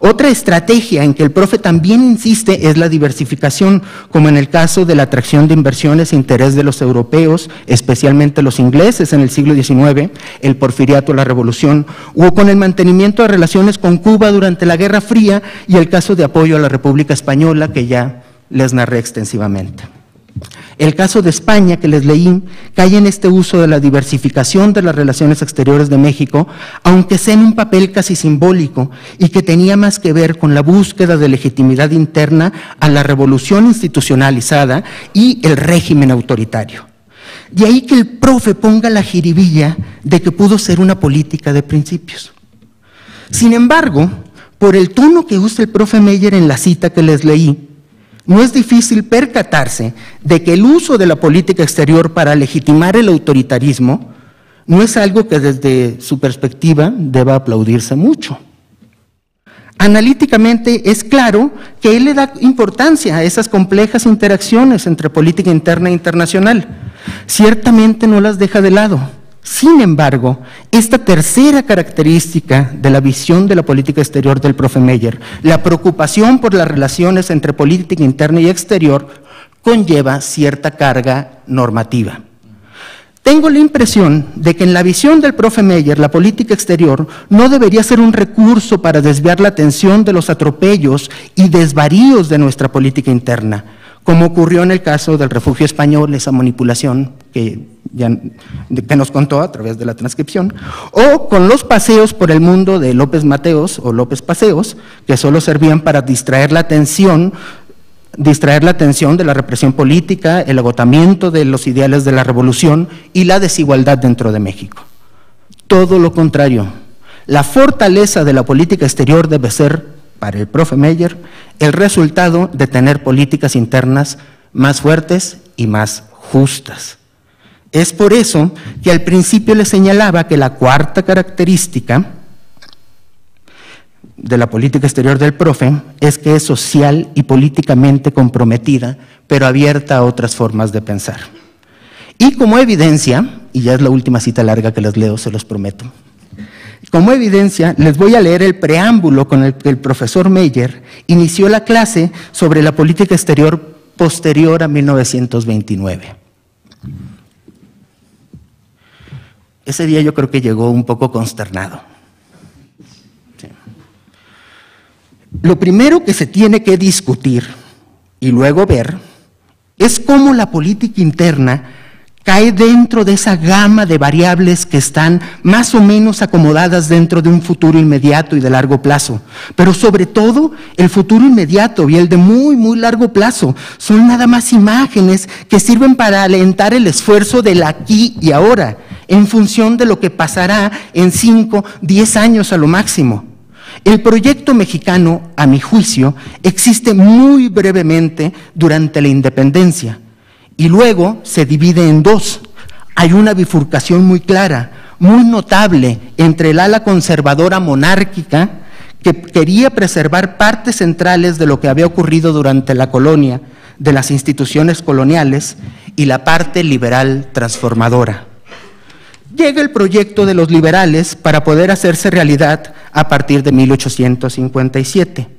Otra estrategia en que el profe también insiste es la diversificación, como en el caso de la atracción de inversiones e interés de los europeos, especialmente los ingleses en el siglo XIX, el porfiriato, la revolución, o con el mantenimiento de relaciones con Cuba durante la Guerra Fría y el caso de apoyo a la República Española, que ya les narré extensivamente. El caso de España, que les leí, cae en este uso de la diversificación de las relaciones exteriores de México, aunque sea en un papel casi simbólico y que tenía más que ver con la búsqueda de legitimidad interna a la revolución institucionalizada y el régimen autoritario. De ahí que el profe ponga la jiribilla de que pudo ser una política de principios. Sin embargo, por el tono que usa el profe Meyer en la cita que les leí, no es difícil percatarse de que el uso de la política exterior para legitimar el autoritarismo no es algo que desde su perspectiva deba aplaudirse mucho. Analíticamente es claro que él le da importancia a esas complejas interacciones entre política interna e internacional. Ciertamente no las deja de lado. Sin embargo, esta tercera característica de la visión de la política exterior del profe Meyer, la preocupación por las relaciones entre política interna y exterior, conlleva cierta carga normativa. Tengo la impresión de que en la visión del profe Meyer, la política exterior no debería ser un recurso para desviar la atención de los atropellos y desvaríos de nuestra política interna, como ocurrió en el caso del refugio español, esa manipulación que nos contó a través de la transcripción, o con los paseos por el mundo de López Mateos o López Paseos, que solo servían para distraer la atención de la represión política, el agotamiento de los ideales de la revolución y la desigualdad dentro de México. Todo lo contrario, la fortaleza de la política exterior debe ser, para el profe Meyer, el resultado de tener políticas internas más fuertes y más justas. Es por eso que al principio le señalaba que la cuarta característica de la política exterior del profe es que es social y políticamente comprometida, pero abierta a otras formas de pensar. Y como evidencia, y ya es la última cita larga que les leo, se los prometo, como evidencia les voy a leer el preámbulo con el que el profesor Meyer inició la clase sobre la política exterior posterior a 1929. Ese día yo creo que llegó un poco consternado. Lo primero que se tiene que discutir y luego ver es cómo la política interna cae dentro de esa gama de variables que están más o menos acomodadas dentro de un futuro inmediato y de largo plazo. Pero sobre todo, el futuro inmediato y el de muy, muy largo plazo son nada más imágenes que sirven para alentar el esfuerzo del aquí y ahora, en función de lo que pasará en 5, 10 años a lo máximo. El proyecto mexicano, a mi juicio, existe muy brevemente durante la independencia y luego se divide en dos. Hay una bifurcación muy clara, muy notable entre el ala conservadora monárquica, que quería preservar partes centrales de lo que había ocurrido durante la colonia, de las instituciones coloniales, y la parte liberal transformadora. Llega el proyecto de los liberales para poder hacerse realidad a partir de 1857.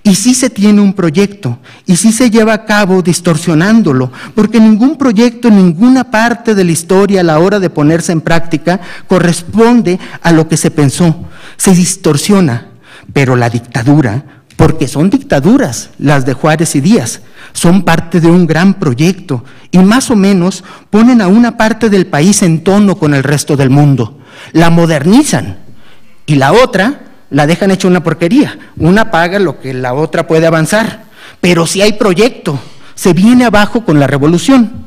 Y sí se tiene un proyecto, y sí se lleva a cabo distorsionándolo, porque ningún proyecto en ninguna parte de la historia a la hora de ponerse en práctica corresponde a lo que se pensó, se distorsiona. Pero la dictadura, porque son dictaduras las de Juárez y Díaz, son parte de un gran proyecto y más o menos ponen a una parte del país en tono con el resto del mundo, la modernizan y la otra la dejan hecha una porquería, una paga lo que la otra puede avanzar, pero si hay proyecto, se viene abajo con la revolución.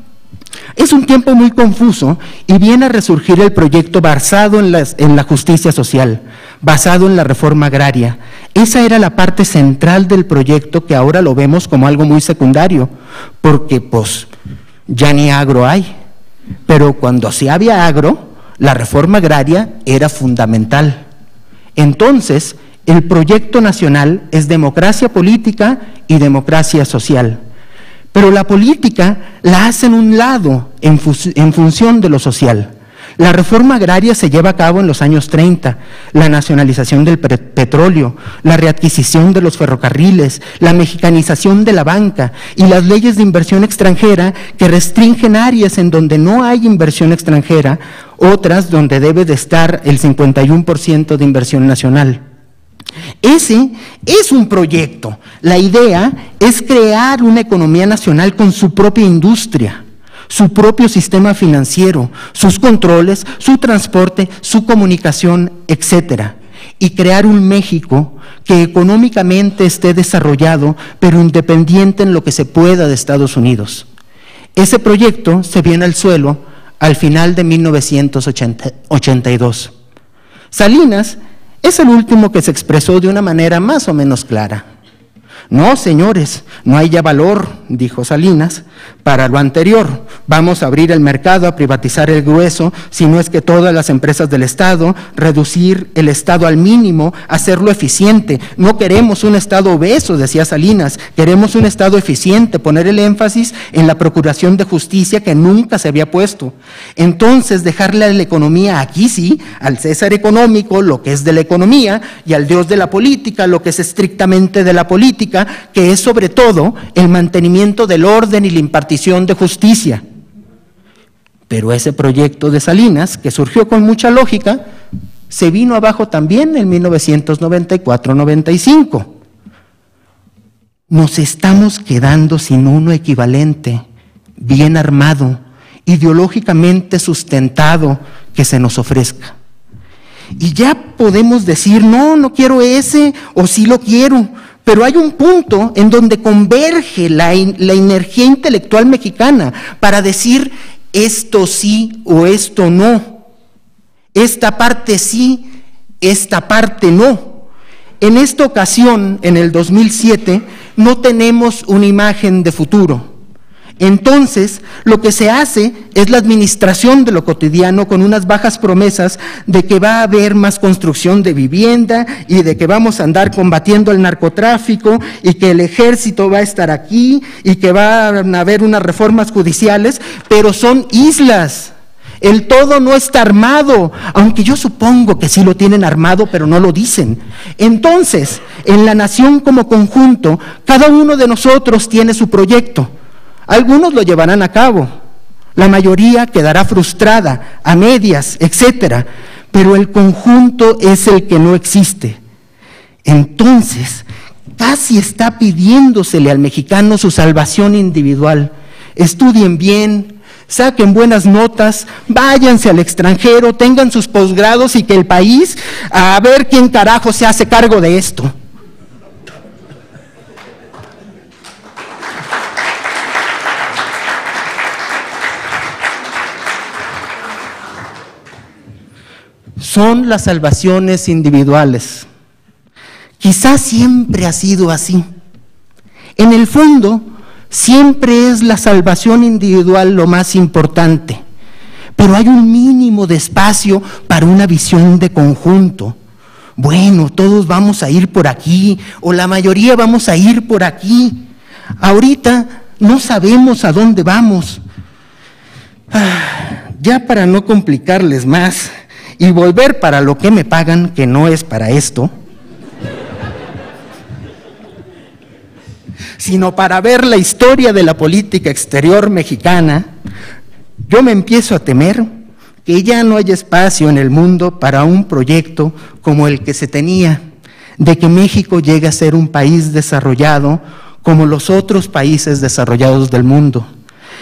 Es un tiempo muy confuso y viene a resurgir el proyecto basado en la justicia social, basado en la reforma agraria. Esa era la parte central del proyecto que ahora lo vemos como algo muy secundario, porque pues ya ni agro hay. Pero cuando sí había agro, la reforma agraria era fundamental. Entonces, el proyecto nacional es democracia política y democracia social. Pero la política la hacen un lado en función de lo social. La reforma agraria se lleva a cabo en los años 30, la nacionalización del petróleo, la readquisición de los ferrocarriles, la mexicanización de la banca y las leyes de inversión extranjera que restringen áreas en donde no hay inversión extranjera, otras donde debe de estar el 51% de inversión nacional. Ese es un proyecto. La idea es crear una economía nacional con su propia industria, su propio sistema financiero, sus controles, su transporte, su comunicación, etcétera, y crear un México que económicamente esté desarrollado, pero independiente en lo que se pueda de Estados Unidos. Ese proyecto se viene al suelo al final de 1982. Salinas es el último que se expresó de una manera más o menos clara. No, señores, no hay ya valor, dijo Salinas, para lo anterior. Vamos a abrir el mercado, a privatizar el grueso, si no es que todas las empresas del Estado, reducir el Estado al mínimo, hacerlo eficiente. No queremos un Estado obeso, decía Salinas, queremos un Estado eficiente, poner el énfasis en la procuración de justicia que nunca se había puesto. Entonces, dejarle a la economía, aquí sí, al César económico, lo que es de la economía, y al Dios de la política, lo que es estrictamente de la política, que es sobre todo el mantenimiento del orden y la impartición de justicia. Pero ese proyecto de Salinas, que surgió con mucha lógica, se vino abajo también en 1994-95. Nos estamos quedando sin uno equivalente, bien armado, ideológicamente sustentado, que se nos ofrezca. Y ya podemos decir, no, no quiero ese, o sí lo quiero, pero hay un punto en donde converge la energía intelectual mexicana para decir esto sí o esto no, esta parte sí, esta parte no. En esta ocasión, en el 2007, no tenemos una imagen de futuro. Entonces, lo que se hace es la administración de lo cotidiano con unas bajas promesas de que va a haber más construcción de vivienda y de que vamos a andar combatiendo el narcotráfico y que el ejército va a estar aquí y que van a haber unas reformas judiciales, pero son islas. El todo no está armado, aunque yo supongo que sí lo tienen armado, pero no lo dicen. Entonces, en la nación como conjunto, cada uno de nosotros tiene su proyecto. Algunos lo llevarán a cabo, la mayoría quedará frustrada, a medias, etcétera, pero el conjunto es el que no existe. Entonces, casi está pidiéndosele al mexicano su salvación individual. Estudien bien, saquen buenas notas, váyanse al extranjero, tengan sus posgrados y que el país, a ver quién carajo se hace cargo de esto. Son las salvaciones individuales. Quizás siempre ha sido así. En el fondo, siempre es la salvación individual lo más importante, pero hay un mínimo de espacio para una visión de conjunto. Bueno, todos vamos a ir por aquí, o la mayoría vamos a ir por aquí. Ahorita no sabemos a dónde vamos. Ya para no complicarles más, y volver para lo que me pagan, que no es para esto, sino para ver la historia de la política exterior mexicana, yo me empiezo a temer que ya no hay espacio en el mundo para un proyecto como el que se tenía, de que México llegue a ser un país desarrollado como los otros países desarrollados del mundo.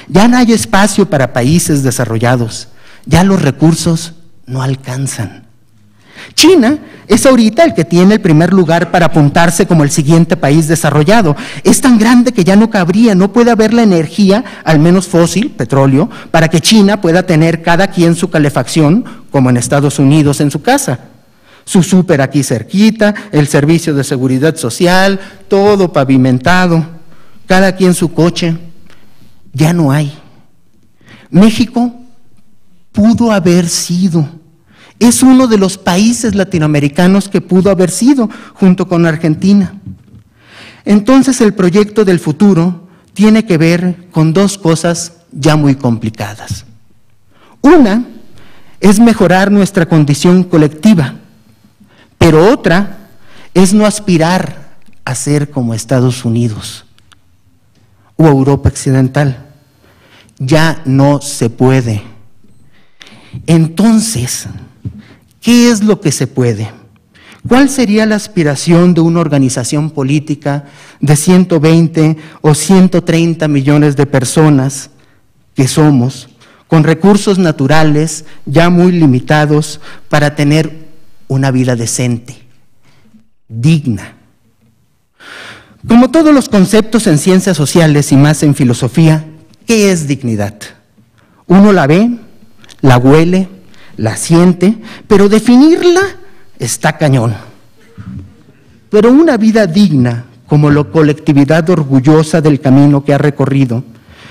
Ya no hay espacio para países desarrollados, ya los recursos no alcanzan. China es ahorita el que tiene el primer lugar para apuntarse como el siguiente país desarrollado. Es tan grande que ya no cabría, no puede haber la energía, al menos fósil, petróleo, para que China pueda tener cada quien su calefacción, como en Estados Unidos en su casa. Su súper aquí cerquita, el servicio de seguridad social, todo pavimentado, cada quien su coche. Ya no hay. México pudo haber sido. Es uno de los países latinoamericanos que pudo haber sido, junto con Argentina. Entonces el proyecto del futuro tiene que ver con dos cosas ya muy complicadas. Una es mejorar nuestra condición colectiva, pero otra es no aspirar a ser como Estados Unidos o Europa Occidental. Ya no se puede. Entonces, ¿qué es lo que se puede? ¿Cuál sería la aspiración de una organización política de 120 o 130 millones de personas que somos, con recursos naturales ya muy limitados para tener una vida decente, digna? Como todos los conceptos en ciencias sociales y más en filosofía, ¿qué es dignidad? Uno la ve, la huele, la siente, pero definirla está cañón. Pero una vida digna, como la colectividad orgullosa del camino que ha recorrido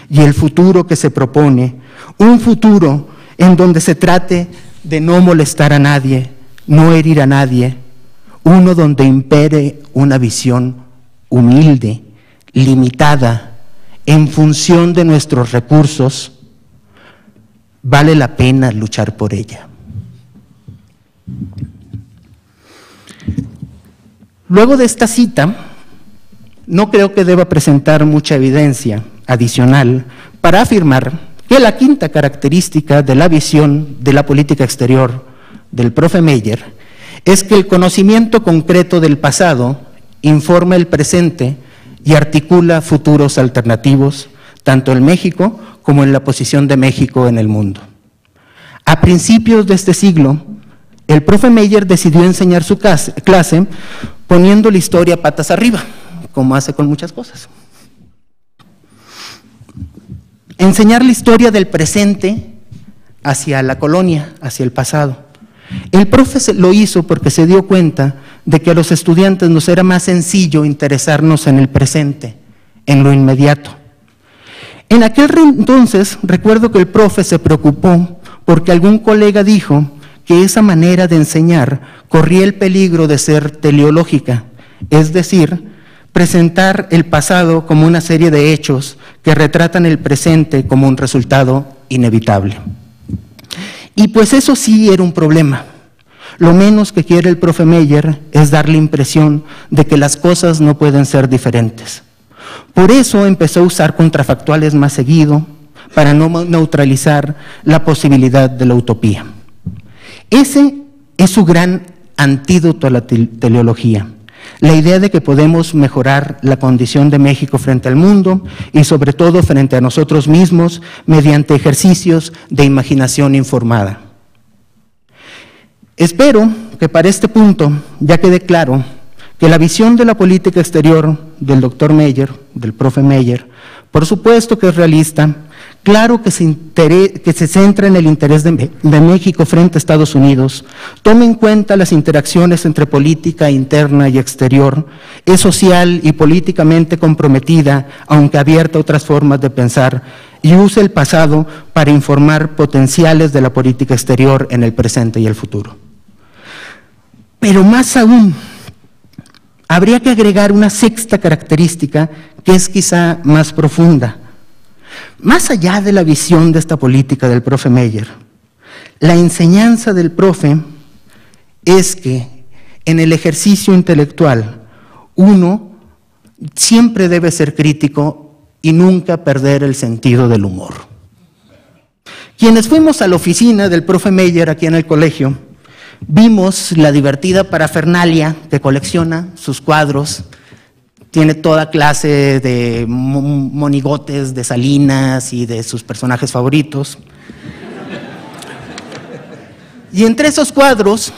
y el futuro que se propone, un futuro en donde se trate de no molestar a nadie, no herir a nadie, uno donde impere una visión humilde, limitada, en función de nuestros recursos, vale la pena luchar por ella. Luego de esta cita, no creo que deba presentar mucha evidencia adicional para afirmar que la quinta característica de la visión de la política exterior del profe Meyer es que el conocimiento concreto del pasado informa el presente y articula futuros alternativos, tanto en México como en la posición de México en el mundo. A principios de este siglo, el profe Meyer decidió enseñar su clase poniendo la historia patas arriba, como hace con muchas cosas. Enseñar la historia del presente hacia la colonia, hacia el pasado. El profe lo hizo porque se dio cuenta de que a los estudiantes nos era más sencillo interesarnos en el presente, en lo inmediato. En aquel entonces, recuerdo que el profe se preocupó porque algún colega dijo que esa manera de enseñar corría el peligro de ser teleológica, es decir, presentar el pasado como una serie de hechos que retratan el presente como un resultado inevitable. Y pues eso sí era un problema. Lo menos que quiere el profe Meyer es dar la impresión de que las cosas no pueden ser diferentes. Por eso empezó a usar contrafactuales más seguido, para no neutralizar la posibilidad de la utopía. Ese es su gran antídoto a la teleología, la idea de que podemos mejorar la condición de México frente al mundo y sobre todo frente a nosotros mismos mediante ejercicios de imaginación informada. Espero que para este punto ya quede claro que la visión de la política exterior del doctor Meyer, del profe Meyer, por supuesto que es realista, claro que se centra en el interés de México frente a Estados Unidos, toma en cuenta las interacciones entre política interna y exterior, es social y políticamente comprometida, aunque abierta a otras formas de pensar, y usa el pasado para informar potenciales de la política exterior en el presente y el futuro. Pero más aún, habría que agregar una sexta característica que es quizá más profunda. Más allá de la visión de esta política del profe Meyer, la enseñanza del profe es que en el ejercicio intelectual uno siempre debe ser crítico y nunca perder el sentido del humor. Quienes fuimos a la oficina del profe Meyer aquí en el colegio, vimos la divertida parafernalia que colecciona, sus cuadros, tiene toda clase de monigotes de Salinas y de sus personajes favoritos. Y entre esos cuadros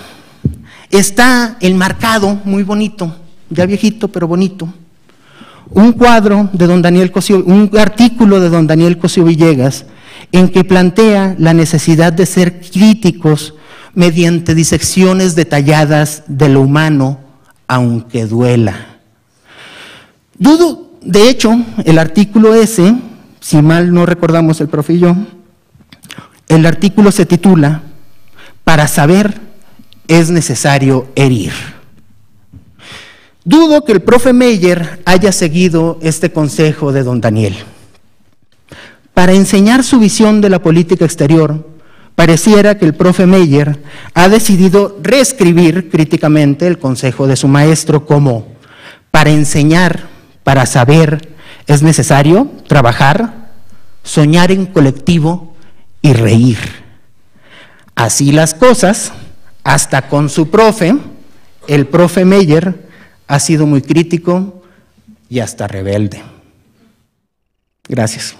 está enmarcado, muy bonito, ya viejito pero bonito, un cuadro de don Daniel Cosío, un artículo de don Daniel Cosío Villegas, en que plantea la necesidad de ser críticos mediante disecciones detalladas de lo humano, aunque duela. Dudo, de hecho, el artículo ese, si mal no recordamos el profe y yo, el artículo se titula "Para saber es necesario herir". Dudo que el profe Meyer haya seguido este consejo de don Daniel. Para enseñar su visión de la política exterior, pareciera que el profe Meyer ha decidido reescribir críticamente el consejo de su maestro como: para enseñar, para saber, es necesario trabajar, soñar en colectivo y reír. Así las cosas, hasta con su profe, el profe Meyer ha sido muy crítico y hasta rebelde. Gracias.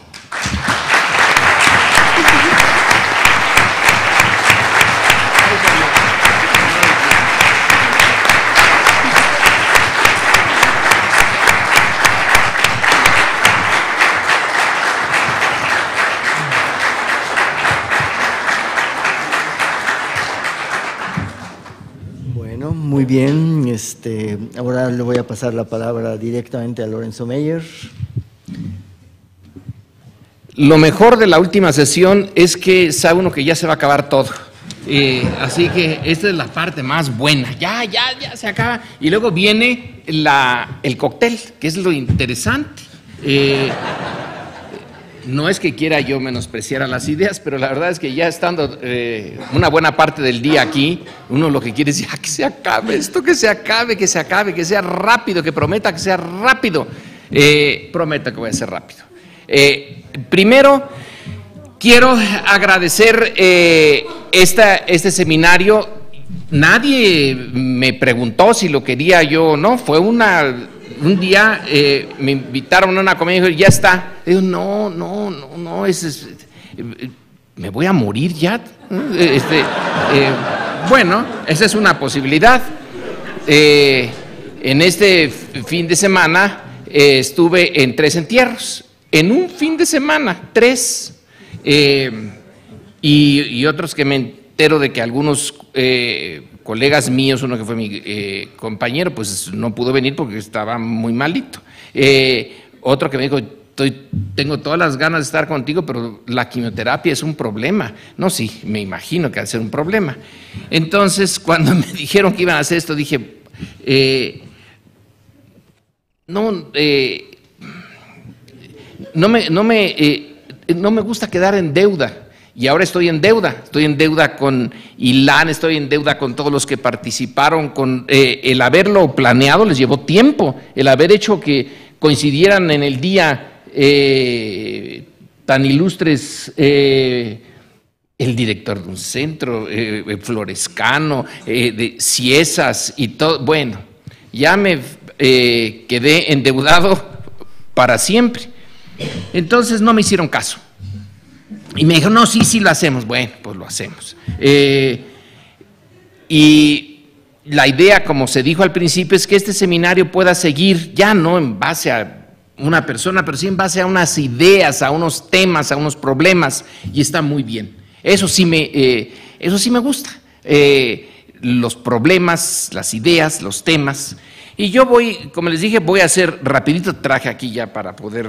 Bueno, muy bien. Ahora le voy a pasar la palabra directamente a Lorenzo Meyer. Lo mejor de la última sesión es que sabe uno que ya se va a acabar todo. Así que esta es la parte más buena. Ya se acaba. Y luego viene el cóctel, que es lo interesante. No es que quiera yo menospreciar a las ideas, pero la verdad es que ya estando una buena parte del día aquí, uno lo que quiere es ya que se acabe esto, que se acabe, que sea rápido, que prometa que sea rápido. Prometo que voy a ser rápido. Primero, quiero agradecer este seminario. Nadie me preguntó si lo quería yo o no. Fue un día me invitaron a una comida y dijo, ya está. Digo, no, me voy a morir ya. Bueno, esa es una posibilidad. En este fin de semana estuve en 3 entierros. En un fin de semana, 3. Y otros que me entero de que algunos colegas míos, uno que fue mi compañero, pues no pudo venir porque estaba muy malito. Otro que me dijo, tengo todas las ganas de estar contigo, pero la quimioterapia es un problema. No, sí, me imagino que va a ser un problema. Entonces, cuando me dijeron que iban a hacer esto, dije, no me gusta quedar en deuda. Y ahora estoy en deuda con Ilan, estoy en deuda con todos los que participaron, con el haberlo planeado les llevó tiempo, el haber hecho que coincidieran en el día tan ilustres, el director de un centro, Florescano, de Ciesas y todo. Bueno, ya me quedé endeudado para siempre. Entonces no me hicieron caso. Y me dijeron, no, sí lo hacemos. Bueno, pues lo hacemos. Y la idea, como se dijo al principio, es que este seminario pueda seguir, ya no en base a una persona, pero sí en base a unas ideas, a unos temas, a unos problemas, y está muy bien. Eso sí me gusta. Los problemas, las ideas, los temas. Y yo voy, como les dije, voy a hacer rapidito, traje aquí ya para poder,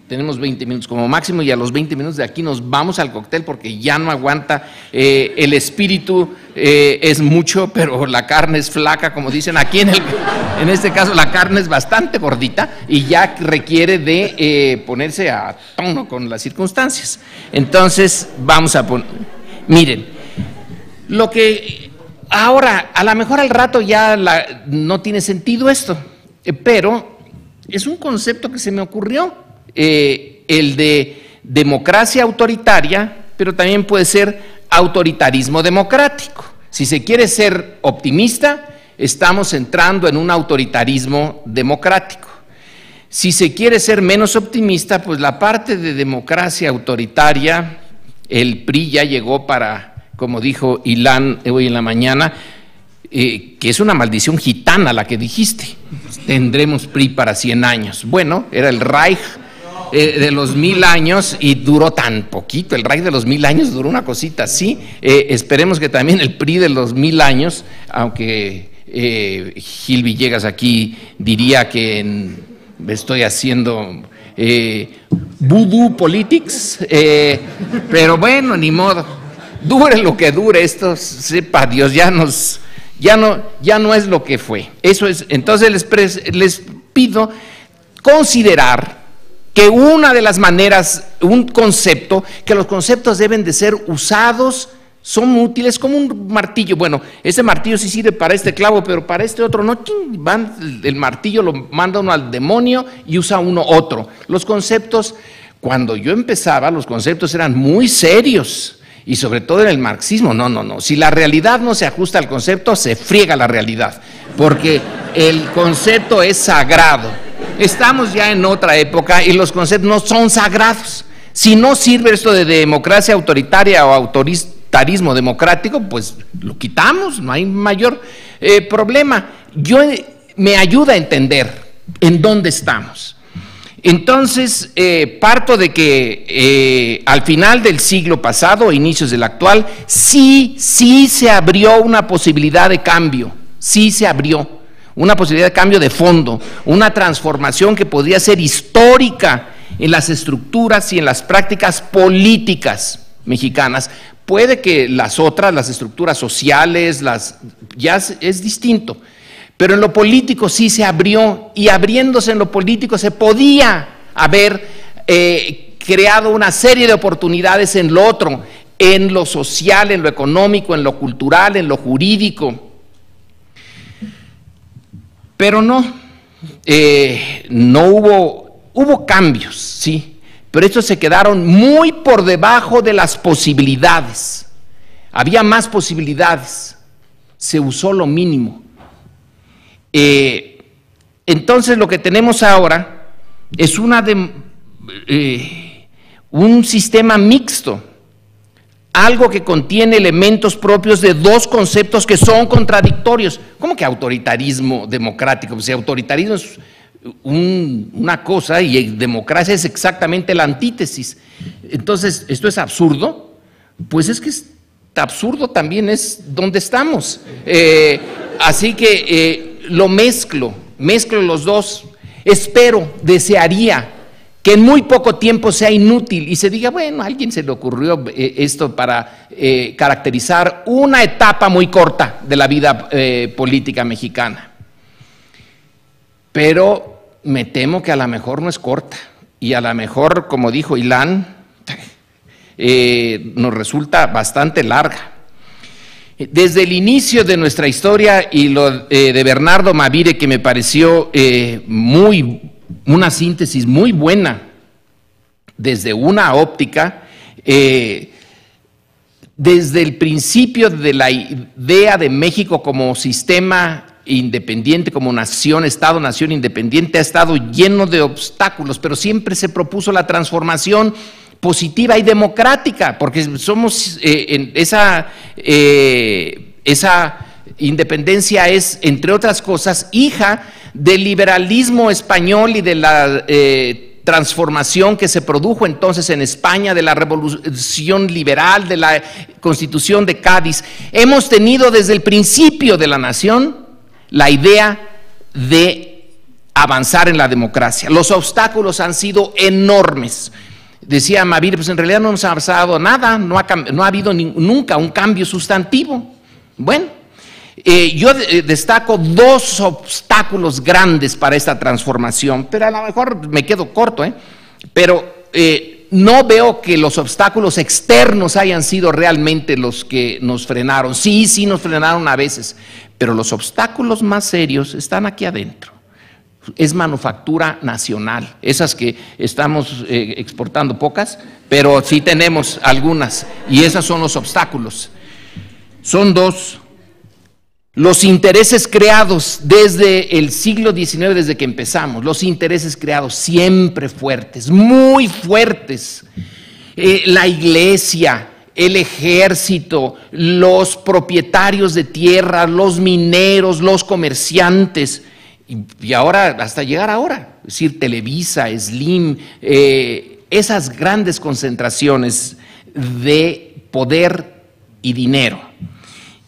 tenemos 20 minutos como máximo y a los 20 minutos de aquí nos vamos al cóctel porque ya no aguanta, el espíritu es mucho, pero la carne es flaca, como dicen aquí en este caso la carne es bastante gordita y ya requiere de ponerse a tono con las circunstancias. Entonces vamos a poner, miren, lo que... Ahora, a lo mejor al rato ya no tiene sentido esto, pero es un concepto que se me ocurrió, el de democracia autoritaria, pero también puede ser autoritarismo democrático. Si se quiere ser optimista, estamos entrando en un autoritarismo democrático. Si se quiere ser menos optimista, pues la parte de democracia autoritaria, el PRI ya llegó para... como dijo Ilan hoy en la mañana, que es una maldición gitana la que dijiste, tendremos PRI para 100 años. Bueno, era el Reich de los 1000 años y duró tan poquito, el Reich de los 1000 años duró una cosita así, esperemos que también el PRI de los 1000 años, aunque Gil Villegas aquí diría que estoy haciendo... voodoo politics, pero bueno, ni modo. Dure lo que dure, esto sepa Dios, ya no es lo que fue. Eso es. Entonces les pido considerar que una de las maneras, un concepto, que los conceptos deben de ser usados, son útiles como un martillo. Bueno, ese martillo sí sirve para este clavo, pero para este otro no. El martillo lo manda uno al demonio y usa uno otro. Los conceptos, cuando yo empezaba, los conceptos eran muy serios. Y sobre todo en el marxismo, no. Si la realidad no se ajusta al concepto, se friega la realidad, porque el concepto es sagrado. Estamos ya en otra época y los conceptos no son sagrados. Si no sirve esto de democracia autoritaria o autoritarismo democrático, pues lo quitamos, no hay mayor problema. Me ayuda a entender en dónde estamos. Entonces, parto de que al final del siglo pasado, inicios del actual, sí se abrió una posibilidad de cambio. sí se abrió una posibilidad de cambio de fondo, una transformación que podría ser histórica en las estructuras y en las prácticas políticas mexicanas. Puede que las otras, las estructuras sociales, ya es distinto, pero en lo político sí se abrió, y abriéndose en lo político se podía haber creado una serie de oportunidades en lo otro, en lo social, en lo económico, en lo cultural, en lo jurídico. Pero no hubo cambios, sí, pero estos se quedaron muy por debajo de las posibilidades. Había más posibilidades, se usó lo mínimo. Entonces lo que tenemos ahora es un sistema mixto, algo que contiene elementos propios de dos conceptos que son contradictorios. ¿Cómo que autoritarismo democrático? Pues si autoritarismo es una cosa y democracia es exactamente la antítesis. Entonces, ¿esto es absurdo? Pues es que absurdo también es donde estamos. Así que lo mezclo los dos. Espero, desearía que en muy poco tiempo sea inútil y se diga, bueno, a alguien se le ocurrió esto para caracterizar una etapa muy corta de la vida política mexicana. Pero me temo que a lo mejor no es corta, y a lo mejor, como dijo Ilan, nos resulta bastante larga. Desde el inicio de nuestra historia, y lo de Bernardo Mavire, que me pareció una síntesis muy buena desde una óptica, desde el principio de la idea de México como sistema independiente, como nación, Estado-nación independiente, ha estado lleno de obstáculos, pero siempre se propuso la transformación positiva y democrática, porque somos esa independencia es, entre otras cosas, hija del liberalismo español y de la transformación que se produjo entonces en España, de la revolución liberal, de la Constitución de Cádiz. Hemos tenido desde el principio de la nación la idea de avanzar en la democracia. Los obstáculos han sido enormes. Decía Mavire, pues en realidad no nos ha avanzado nada, no ha habido nunca un cambio sustantivo. Bueno, yo destaco dos obstáculos grandes para esta transformación, pero a lo mejor me quedo corto, pero no veo que los obstáculos externos hayan sido realmente los que nos frenaron. Sí nos frenaron a veces, pero los obstáculos más serios están aquí adentro. Es manufactura nacional, esas que estamos exportando pocas, pero sí tenemos algunas, y esos son los obstáculos. Son dos. Los intereses creados desde el siglo XIX, desde que empezamos, los intereses creados siempre fuertes, muy fuertes. La iglesia, el ejército, los propietarios de tierra, los mineros, los comerciantes, y ahora, hasta llegar ahora, es decir, Televisa, Slim, esas grandes concentraciones de poder y dinero.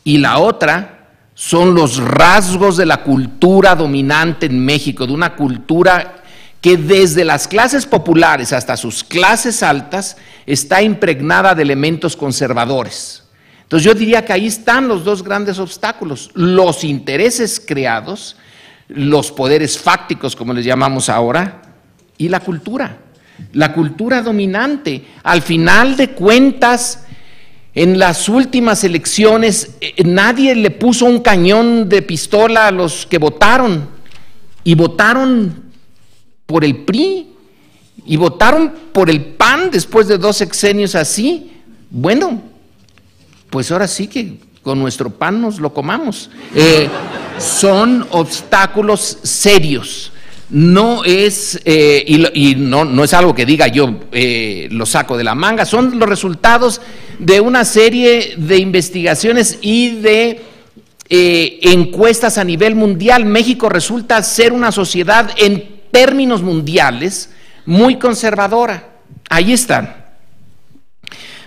Y la otra son los rasgos de la cultura dominante en México, de una cultura que desde las clases populares hasta sus clases altas está impregnada de elementos conservadores. Entonces yo diría que ahí están los dos grandes obstáculos: los intereses creados, los poderes fácticos, como les llamamos ahora, y la cultura dominante. Al final de cuentas, en las últimas elecciones, nadie le puso un cañón de pistola a los que votaron, y votaron por el PRI, y votaron por el PAN después de 2 sexenios así. Bueno, pues ahora sí que con nuestro pan nos lo comamos. Son obstáculos serios. No es, no es algo que diga yo, lo saco de la manga, son los resultados de una serie de investigaciones y de encuestas a nivel mundial. México resulta ser una sociedad en términos mundiales muy conservadora. Ahí están.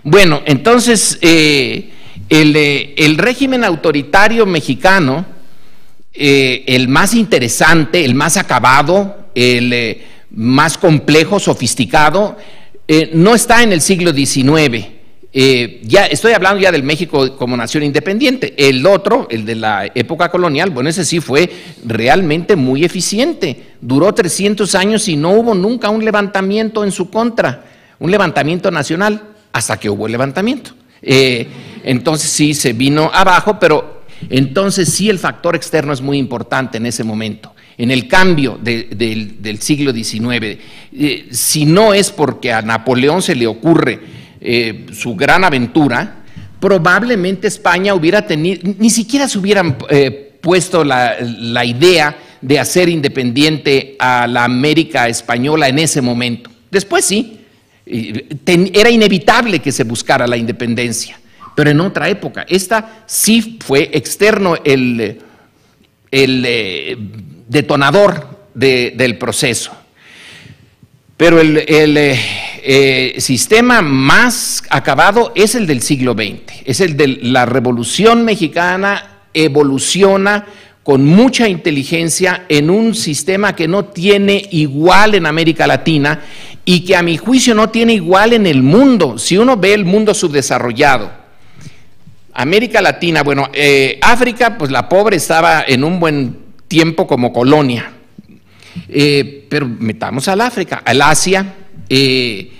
Bueno, entonces el régimen autoritario mexicano el más interesante, el más acabado, el más complejo, sofisticado, no está en el siglo XIX. Ya estoy hablando ya del México como nación independiente. El otro, el de la época colonial, bueno, ese sí fue realmente muy eficiente. Duró 300 años y no hubo nunca un levantamiento en su contra, un levantamiento nacional, hasta que hubo el levantamiento. Entonces sí se vino abajo, pero entonces sí el factor externo es muy importante en ese momento. En el cambio del siglo XIX, si no es porque a Napoleón se le ocurre su gran aventura, probablemente España hubiera tenido, ni siquiera se hubieran puesto la idea de hacer independiente a la América española en ese momento. Después sí, era inevitable que se buscara la independencia, pero en otra época. Esta sí fue externo el detonador del proceso. Pero el sistema más acabado es el del siglo XX, es el de la Revolución Mexicana. Evoluciona con mucha inteligencia en un sistema que no tiene igual en América Latina y que a mi juicio no tiene igual en el mundo. Si uno ve el mundo subdesarrollado, América Latina, bueno, África, pues la pobre estaba en un buen tiempo como colonia. Pero metamos al África, al Asia y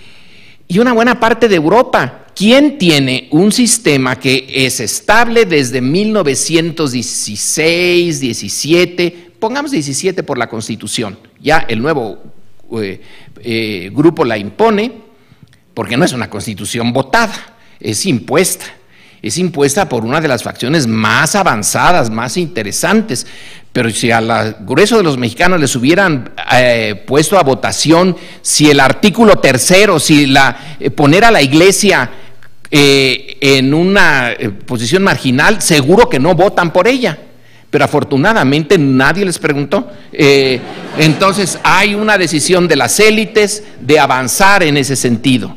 una buena parte de Europa. ¿Quién tiene un sistema que es estable desde 1916, 17, pongamos 17 por la Constitución? Ya el nuevo grupo la impone, porque no es una Constitución votada, es impuesta. Es impuesta por una de las facciones más avanzadas, más interesantes. Pero si al grueso de los mexicanos les hubieran puesto a votación si el artículo 3, si poner a la iglesia en una posición marginal, seguro que no votan por ella. Pero afortunadamente nadie les preguntó. Entonces hay una decisión de las élites de avanzar en ese sentido.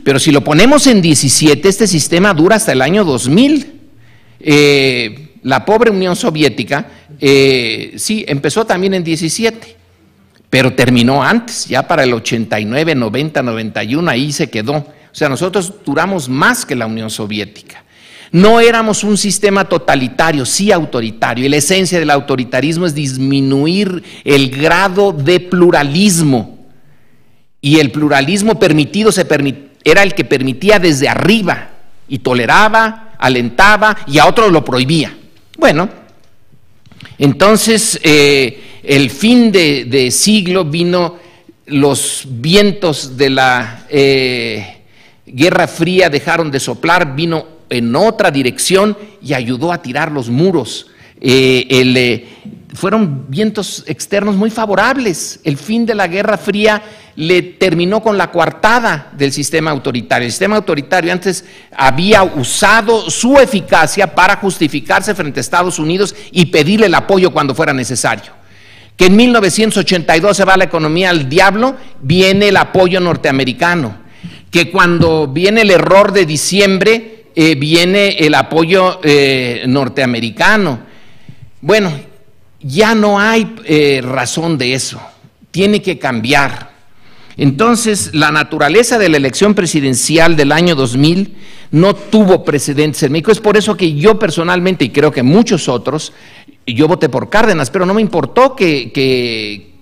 Pero si lo ponemos en 17, este sistema dura hasta el año 2000. La pobre Unión Soviética, sí, empezó también en 17, pero terminó antes, ya para el 89, 90, 91, ahí se quedó. O sea, nosotros duramos más que la Unión Soviética. No éramos un sistema totalitario, sí autoritario, y la esencia del autoritarismo es disminuir el grado de pluralismo. Y el pluralismo permitido era el que permitía desde arriba y toleraba, alentaba y a otros lo prohibía. Bueno, entonces el fin de siglo vino, los vientos de la Guerra Fría dejaron de soplar, vino en otra dirección y ayudó a tirar los muros. Fueron vientos externos muy favorables. El fin de la Guerra Fría le terminó con la coartada del sistema autoritario. El sistema autoritario antes había usado su eficacia para justificarse frente a Estados Unidos y pedirle el apoyo cuando fuera necesario. Que en 1982 se va la economía al diablo, viene el apoyo norteamericano. Que cuando viene el error de diciembre, viene el apoyo norteamericano. Bueno, ya no hay razón de eso, tiene que cambiar. Entonces, la naturaleza de la elección presidencial del año 2000 no tuvo precedentes en México. Es por eso que yo personalmente, y creo que muchos otros, yo voté por Cárdenas, pero no me importó que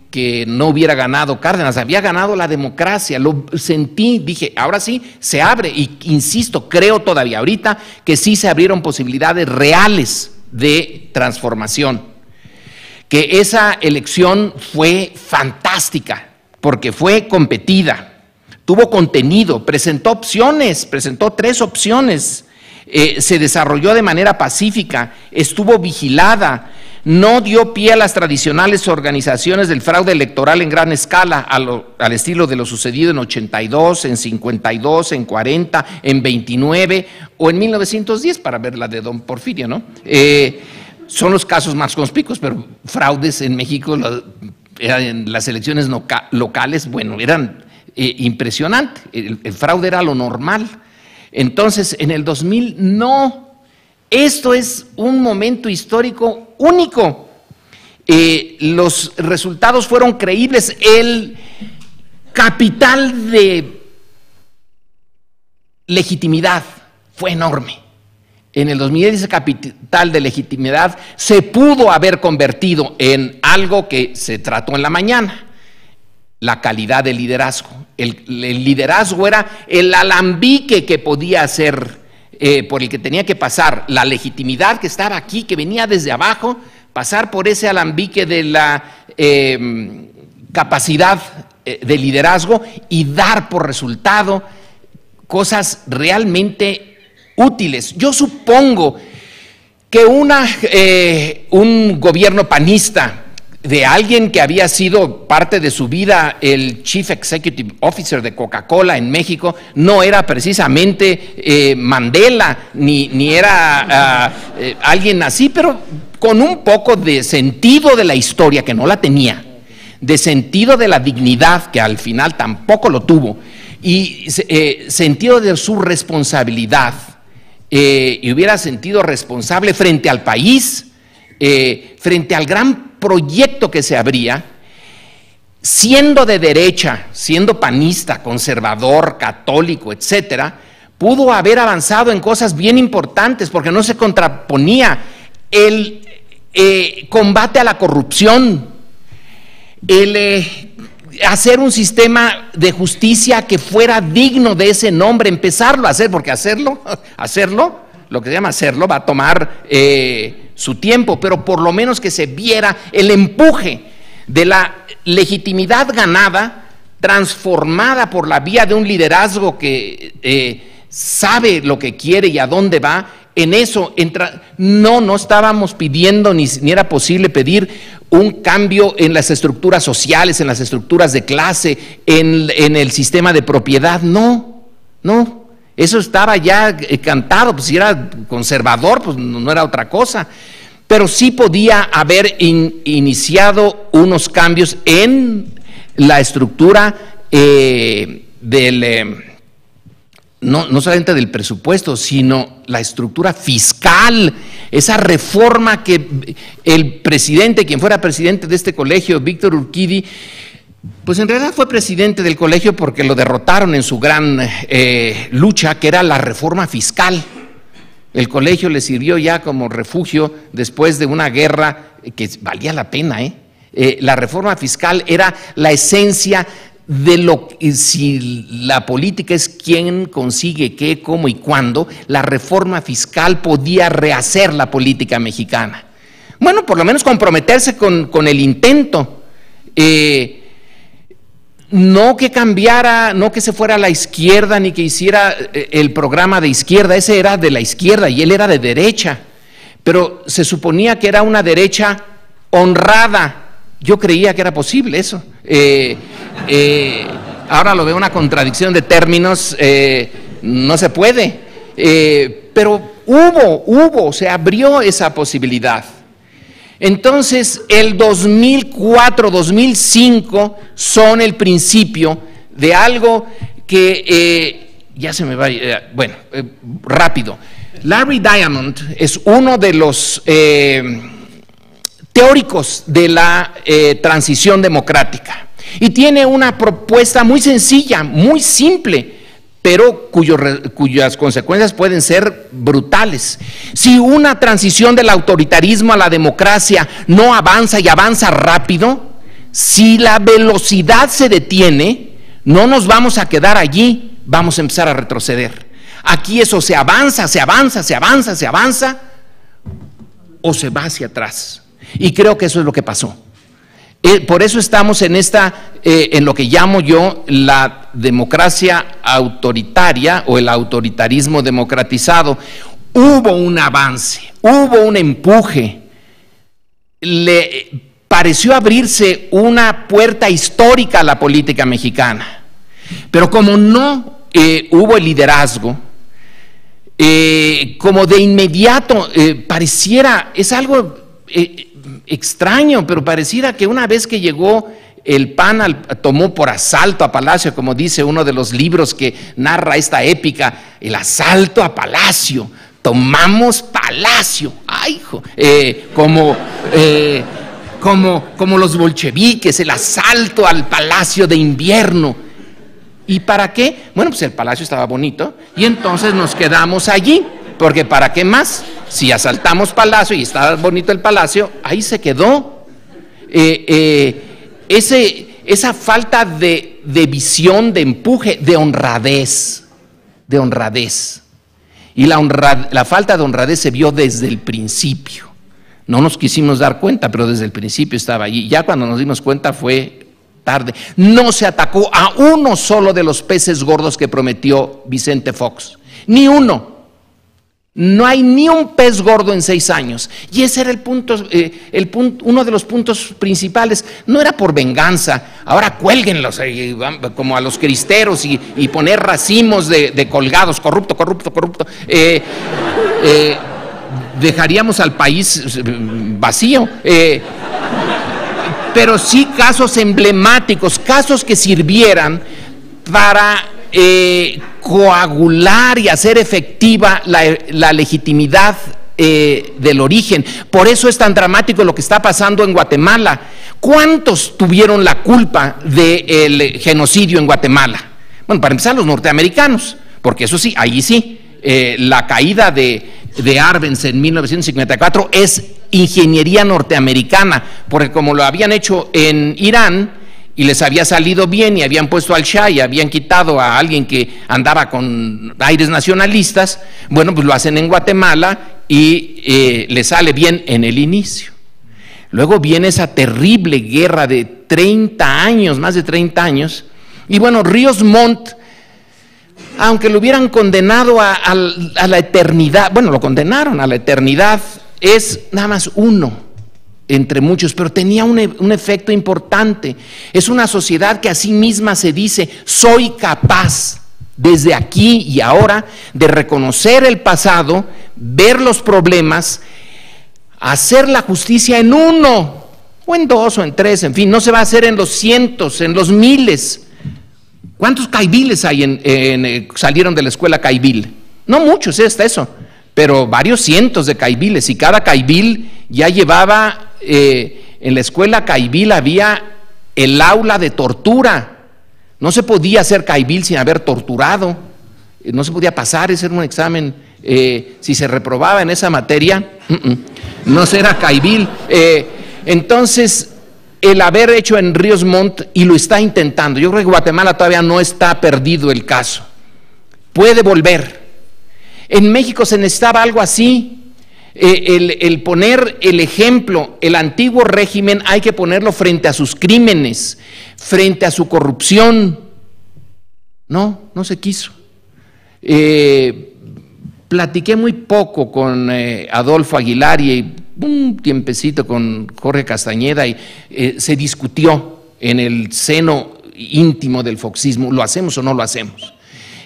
no hubiera ganado Cárdenas, había ganado la democracia, lo sentí, dije, ahora sí se abre, y insisto, creo todavía ahorita que sí se abrieron posibilidades reales de transformación, que esa elección fue fantástica, porque fue competida, tuvo contenido, presentó opciones, presentó 3 opciones, se desarrolló de manera pacífica, estuvo vigilada, no dio pie a las tradicionales organizaciones del fraude electoral en gran escala, al estilo de lo sucedido en 82, en 52, en 40, en 29 o en 1910, para ver la de don Porfirio, ¿no? Son los casos más conspicuos, pero fraudes en México, en las elecciones locales, bueno, eran impresionantes. El fraude era lo normal. Entonces, en el 2000, no. Esto es un momento histórico único, los resultados fueron creíbles. El capital de legitimidad fue enorme. En el 2010 ese capital de legitimidad se pudo haber convertido en algo que se trató en la mañana: la calidad del liderazgo. El liderazgo era el alambique que podía ser, por el que tenía que pasar la legitimidad que estaba aquí, que venía desde abajo, pasar por ese alambique de la capacidad de liderazgo y dar por resultado cosas realmente útiles. Yo supongo que un gobierno panista de alguien que había sido parte de su vida el Chief Executive Officer de Coca-Cola en México no era precisamente Mandela, ni era alguien así, pero con un poco de sentido de la historia, que no la tenía, de sentido de la dignidad, que al final tampoco lo tuvo, y sentido de su responsabilidad. Y hubiera sentido responsable frente al país, frente al gran proyecto que se abría, siendo de derecha, siendo panista, conservador, católico, etcétera, pudo haber avanzado en cosas bien importantes, porque no se contraponía el combate a la corrupción, el hacer un sistema de justicia que fuera digno de ese nombre, empezarlo a hacer, porque hacerlo, lo que se llama hacerlo, va a tomar su tiempo, pero por lo menos que se viera el empuje de la legitimidad ganada, transformada por la vía de un liderazgo que sabe lo que quiere y a dónde va. En eso no estábamos pidiendo, ni era posible pedir un cambio en las estructuras sociales, en las estructuras de clase, en el sistema de propiedad. No, eso estaba ya cantado. Pues si era conservador, pues no era otra cosa, pero sí podía haber iniciado unos cambios en la estructura no solamente del presupuesto, sino la estructura fiscal, esa reforma que el presidente, quien fuera presidente de este colegio, Víctor Urquidi, pues en realidad fue presidente del colegio porque lo derrotaron en su gran lucha, que era la reforma fiscal. El colegio le sirvió ya como refugio después de una guerra que valía la pena. La reforma fiscal era la esencia de si la política es quién consigue qué, cómo y cuándo, la reforma fiscal podía rehacer la política mexicana. Bueno, por lo menos comprometerse con el intento. No que cambiara, no que se fuera a la izquierda, ni que hiciera el programa de izquierda. Ese era de la izquierda y él era de derecha, pero se suponía que era una derecha honrada. Yo creía que era posible eso. Ahora lo veo una contradicción de términos, no se puede, pero se abrió esa posibilidad. Entonces el 2004, 2005 son el principio de algo que ya se me va, rápido. Larry Diamond es uno de los teóricos de la transición democrática y tiene una propuesta muy sencilla, muy simple, pero cuyas consecuencias pueden ser brutales. Si una transición del autoritarismo a la democracia no avanza y avanza rápido, si la velocidad se detiene, no nos vamos a quedar allí, vamos a empezar a retroceder. Aquí eso se avanza, o se va hacia atrás. Y creo que eso es lo que pasó. Por eso estamos en en lo que llamo yo la democracia autoritaria o el autoritarismo democratizado. Hubo un avance, hubo un empuje, le pareció abrirse una puerta histórica a la política mexicana, pero como no hubo el liderazgo, como de inmediato pareciera, es algo extraño, pero pareciera que una vez que llegó el PAN tomó por asalto a Palacio, como dice uno de los libros que narra esta épica, el asalto a Palacio, como como los bolcheviques, el asalto al Palacio de Invierno. ¿Y para qué? Bueno, pues el palacio estaba bonito y entonces nos quedamos allí, porque ¿para qué más? Si asaltamos palacio y estaba bonito el palacio, ahí se quedó. Esa falta de visión, de empuje, de honradez. Y la falta de honradez se vio desde el principio. No nos quisimos dar cuenta, pero desde el principio estaba allí. Ya cuando nos dimos cuenta fue tarde. No se atacó a uno solo de los peces gordos que prometió Vicente Fox. Ni uno. No hay ni un pez gordo en 6 años. Y ese era el punto, uno de los puntos principales. No era por venganza. Ahora cuélguenlos como a los cristeros y poner racimos de colgados. Corrupto. Dejaríamos al país vacío. Pero sí casos emblemáticos, casos que sirvieran para coagular y hacer efectiva la legitimidad del origen. Por eso es tan dramático lo que está pasando en Guatemala. ¿Cuántos tuvieron la culpa del genocidio en Guatemala? Bueno, para empezar, los norteamericanos, porque eso sí, ahí sí, la caída de Arbenz en 1954 es ingeniería norteamericana, porque como lo habían hecho en Irán y les había salido bien y habían puesto al Shah y habían quitado a alguien que andaba con aires nacionalistas, bueno, pues lo hacen en Guatemala y les sale bien en el inicio. Luego viene esa terrible guerra de 30 años, más de 30 años, y bueno, Ríos Montt, aunque lo hubieran condenado a la eternidad, bueno, lo condenaron a la eternidad, es nada más uno entre muchos, pero tenía un efecto importante. Es una sociedad que a sí misma se dice: soy capaz desde aquí y ahora de reconocer el pasado, ver los problemas, hacer la justicia en uno, o en 2 o en 3, en fin, no se va a hacer en los cientos, en los miles. ¿Cuántos caibiles hay salieron de la escuela caibil? No muchos, hasta eso, pero varios cientos de caibiles, y cada caibil ya llevaba, en la escuela caibil había el aula de tortura. No se podía hacer caibil sin haber torturado, no se podía pasar, ese era un examen, si se reprobaba en esa materia, no será caibil. Entonces, el haber hecho en Ríos Montt, y lo está intentando, yo creo que Guatemala todavía no está perdido el caso, puede volver. En México se necesitaba algo así, el poner el ejemplo. El antiguo régimen hay que ponerlo frente a sus crímenes, frente a su corrupción. No se quiso. Platiqué muy poco con Adolfo Aguilar y un tiempecito con Jorge Castañeda, y se discutió en el seno íntimo del foxismo: ¿lo hacemos o no lo hacemos?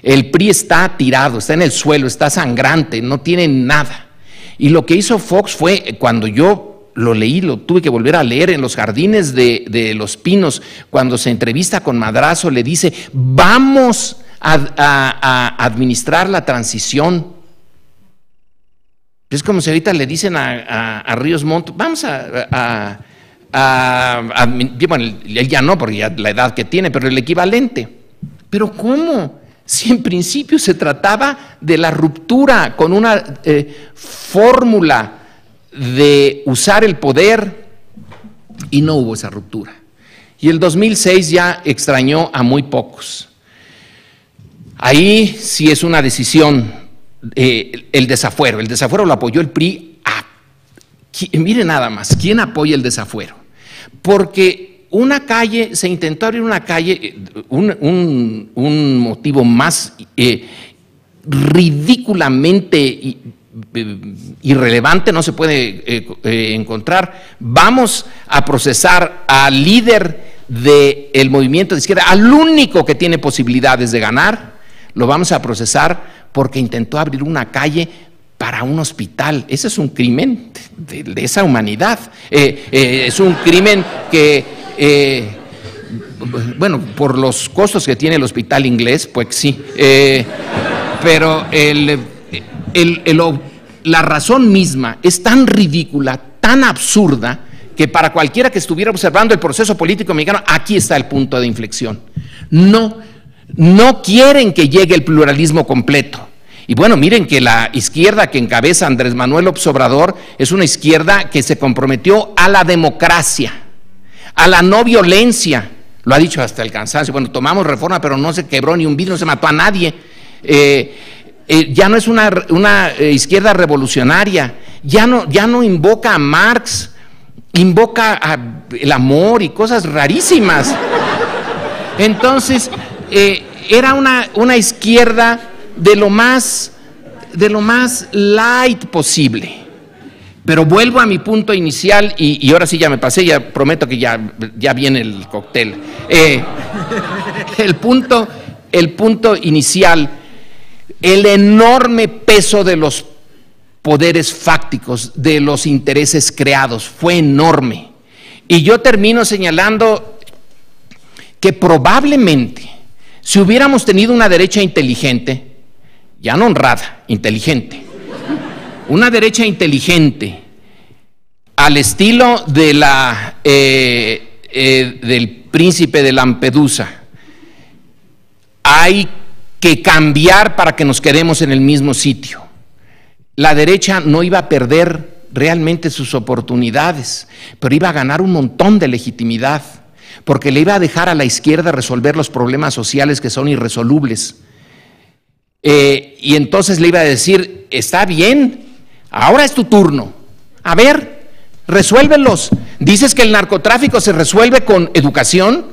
El PRI está tirado, está en el suelo, está sangrante, no tiene nada. Y lo que hizo Fox fue, cuando yo lo leí, lo tuve que volver a leer, en Los Jardines de Los Pinos, cuando se entrevista con Madrazo, le dice: vamos a administrar la transición. Es como si ahorita le dicen a Ríos Montt: vamos bueno, él ya no, porque ya la edad que tiene, pero el equivalente. ¿Pero cómo? Si en principio se trataba de la ruptura con una fórmula de usar el poder, y no hubo esa ruptura. Y el 2006 ya extrañó a muy pocos. Ahí sí es una decisión, el desafuero lo apoyó el PRI. Mire nada más, ¿quién apoya el desafuero? Porque una calle, se intentó abrir una calle, un motivo más ridículamente irrelevante no se puede encontrar. Vamos a procesar al líder del movimiento de izquierda, al único que tiene posibilidades de ganar, lo vamos a procesar porque intentó abrir una calle para un hospital. Ese es un crimen de esa humanidad. Es un crimen que, bueno, por los costos que tiene el hospital inglés, pues sí, pero la razón misma es tan ridícula, tan absurda, que para cualquiera que estuviera observando el proceso político mexicano, aquí está el punto de inflexión. No quieren que llegue el pluralismo completo. Y bueno, miren que la izquierda que encabeza Andrés Manuel López Obrador es una izquierda que se comprometió a la democracia, a la no violencia. Lo ha dicho hasta el cansancio. Bueno, tomamos reforma, pero no se quebró ni un vidrio, no se mató a nadie. Ya no es una izquierda revolucionaria, ya no invoca a Marx, invoca el amor y cosas rarísimas. Entonces, era una izquierda de lo más light posible. Pero vuelvo a mi punto inicial, y ahora sí ya me pasé, ya prometo que ya viene el cóctel. El punto inicial, el enorme peso de los poderes fácticos, de los intereses creados, fue enorme. Y yo termino señalando que probablemente, si hubiéramos tenido una derecha inteligente, ya no honrada, inteligente, una derecha inteligente, al estilo de del príncipe de Lampedusa, hay que cambiar para que nos quedemos en el mismo sitio. La derecha no iba a perder realmente sus oportunidades, pero iba a ganar un montón de legitimidad, porque le iba a dejar a la izquierda resolver los problemas sociales que son irresolubles. Y entonces le iba a decir, está bien, ahora es tu turno, a ver, resuélvelos. Dices que el narcotráfico se resuelve con educación,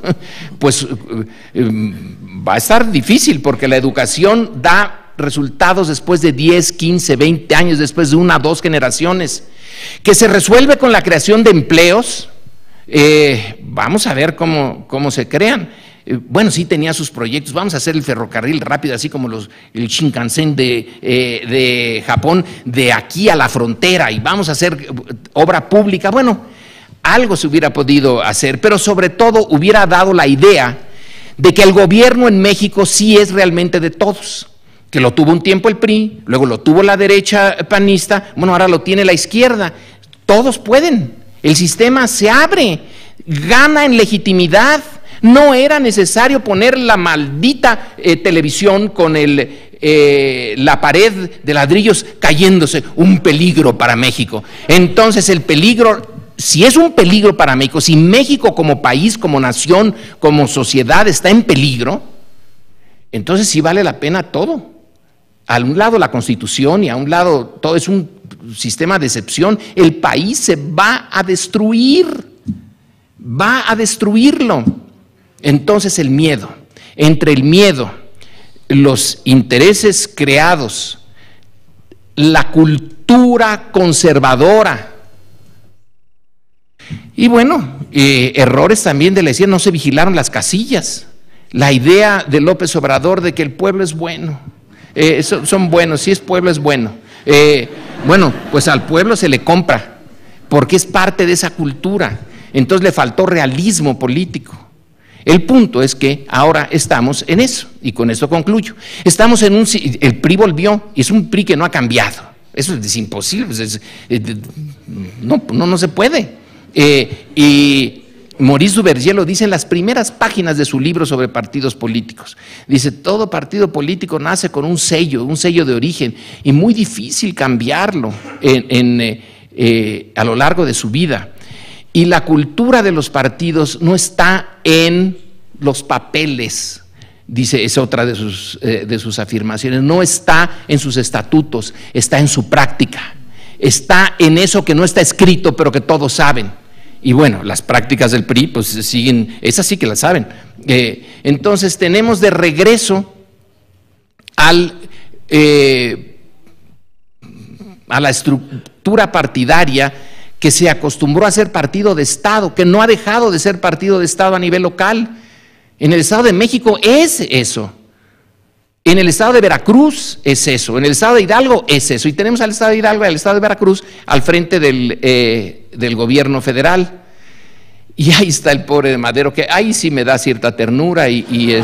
pues va a estar difícil, porque la educación da resultados después de 10, 15, 20 años, después de 1 o 2 generaciones. Que se resuelve con la creación de empleos, vamos a ver cómo se crean. Bueno, sí tenía sus proyectos, vamos a hacer el ferrocarril rápido, así como el Shinkansen de Japón, de aquí a la frontera, y vamos a hacer obra pública. Bueno, algo se hubiera podido hacer, pero sobre todo hubiera dado la idea de que el gobierno en México sí es realmente de todos, que lo tuvo un tiempo el PRI, luego lo tuvo la derecha panista, bueno, ahora lo tiene la izquierda. Todos pueden, el sistema se abre, gana en legitimidad. No era necesario poner la maldita televisión con la pared de ladrillos cayéndose, un peligro para México. Entonces el peligro, si es un peligro para México, si México como país, como nación, como sociedad está en peligro, entonces sí vale la pena todo. A un lado la Constitución y a un lado todo es un sistema de excepción. El país se va a destruirlo. Entonces el miedo, entre el miedo, los intereses creados, la cultura conservadora y bueno, errores también de la izquierda, no se vigilaron las casillas, la idea de López Obrador de que el pueblo es bueno, son buenos, si es pueblo es bueno, bueno, pues al pueblo se le compra porque es parte de esa cultura, entonces le faltó realismo político. El punto es que ahora estamos en eso, y con esto concluyo. Estamos en el PRI volvió, y es un PRI que no ha cambiado. Eso es imposible, no se puede. Y Maurice Duverger lo dice en las primeras páginas de su libro sobre partidos políticos. Dice, todo partido político nace con un sello de origen, y muy difícil cambiarlo a lo largo de su vida. Y la cultura de los partidos no está en los papeles, dice, es otra de sus afirmaciones, no está en sus estatutos, está en su práctica, está en eso que no está escrito, pero que todos saben. Y bueno, las prácticas del PRI, pues siguen, esas sí que las saben. Entonces tenemos de regreso a la estructura partidaria que se acostumbró a ser partido de Estado, que no ha dejado de ser partido de Estado a nivel local. En el Estado de México es eso, en el Estado de Veracruz es eso, en el Estado de Hidalgo es eso, y tenemos al Estado de Hidalgo y al Estado de Veracruz al frente del gobierno federal. Y ahí está el pobre de Madero, que ahí sí me da cierta ternura digo,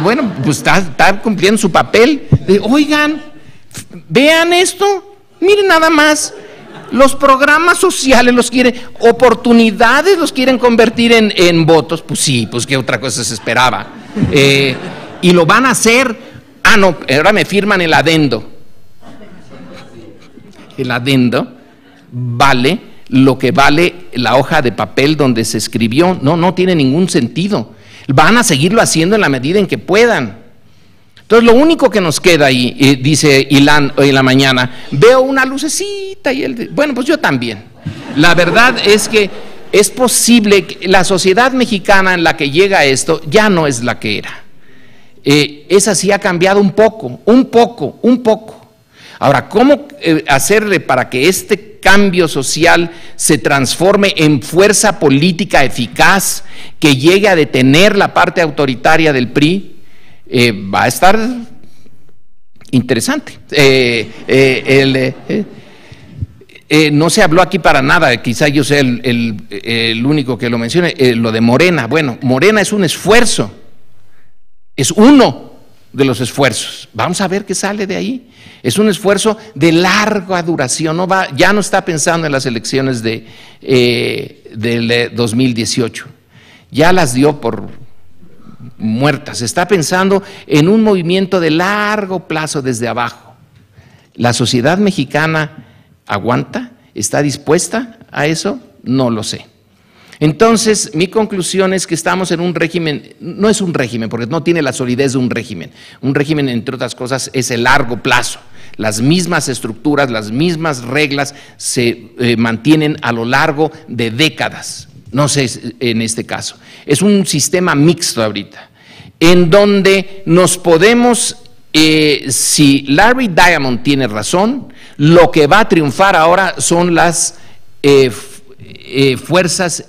bueno, pues está cumpliendo su papel. Oigan, vean esto, miren nada más. Los programas sociales los quieren, oportunidades los quieren convertir en votos. Pues sí, pues qué otra cosa se esperaba. Y lo van a hacer. Ah, no, ahora me firman el adendo. El adendo vale lo que vale la hoja de papel donde se escribió. No tiene ningún sentido. Van a seguirlo haciendo en la medida en que puedan. Entonces, lo único que nos queda ahí, dice Ilan hoy en la mañana, veo una lucecita y bueno, pues yo también. La verdad es que es posible que la sociedad mexicana en la que llega esto ya no es la que era. Esa sí ha cambiado un poco. Ahora, ¿cómo hacerle para que este cambio social se transforme en fuerza política eficaz que llegue a detener la parte autoritaria del PRI? Va a estar interesante. No se habló aquí para nada, quizá yo sea el único que lo mencione, lo de Morena. Bueno, Morena es un esfuerzo, es uno de los esfuerzos. Vamos a ver qué sale de ahí. Es un esfuerzo de larga duración, ya no está pensando en las elecciones del 2018, ya las dio por muertas, está pensando en un movimiento de largo plazo desde abajo. ¿La sociedad mexicana aguanta? ¿Está dispuesta a eso? No lo sé. Entonces, mi conclusión es que estamos en un régimen, no es un régimen, porque no tiene la solidez de un régimen. Un régimen, entre otras cosas, es el largo plazo. Las mismas estructuras, las mismas reglas se mantienen a lo largo de décadas. No sé en este caso. Es un sistema mixto ahorita, en donde nos podemos, si Larry Diamond tiene razón, lo que va a triunfar ahora son las fuerzas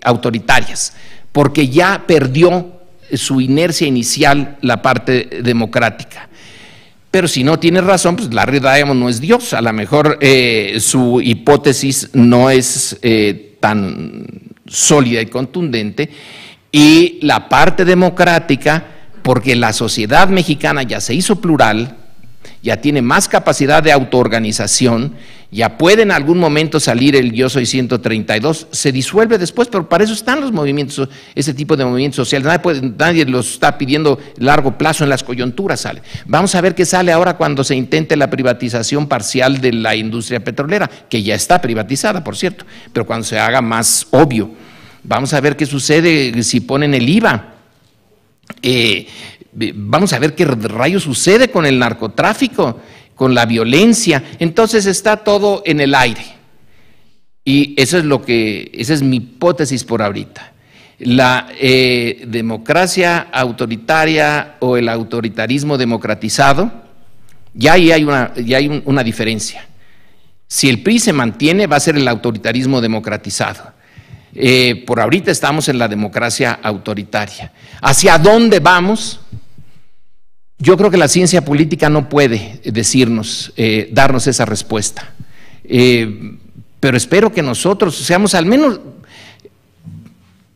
autoritarias, porque ya perdió su inercia inicial la parte democrática. Pero si no tiene razón, pues Larry Diamond no es Dios. A lo mejor su hipótesis no es tan sólida y contundente, y la parte democrática, porque la sociedad mexicana ya se hizo plural, ya tiene más capacidad de autoorganización, ya puede en algún momento salir el Yo Soy 132, se disuelve después, pero para eso están los movimientos, ese tipo de movimientos sociales. Nadie los está pidiendo largo plazo, en las coyunturas sale. Vamos a ver qué sale ahora cuando se intente la privatización parcial de la industria petrolera, que ya está privatizada, por cierto, pero cuando se haga más obvio. Vamos a ver qué sucede si ponen el IVA. Vamos a ver qué rayos sucede con el narcotráfico, con la violencia. Entonces está todo en el aire. Y eso es esa es mi hipótesis por ahorita. La democracia autoritaria o el autoritarismo democratizado, ya ahí hay una diferencia. Si el PRI se mantiene, va a ser el autoritarismo democratizado. Por ahorita estamos en la democracia autoritaria. ¿Hacia dónde vamos? Yo creo que la ciencia política no puede decirnos, darnos esa respuesta. Pero espero que nosotros seamos al menos,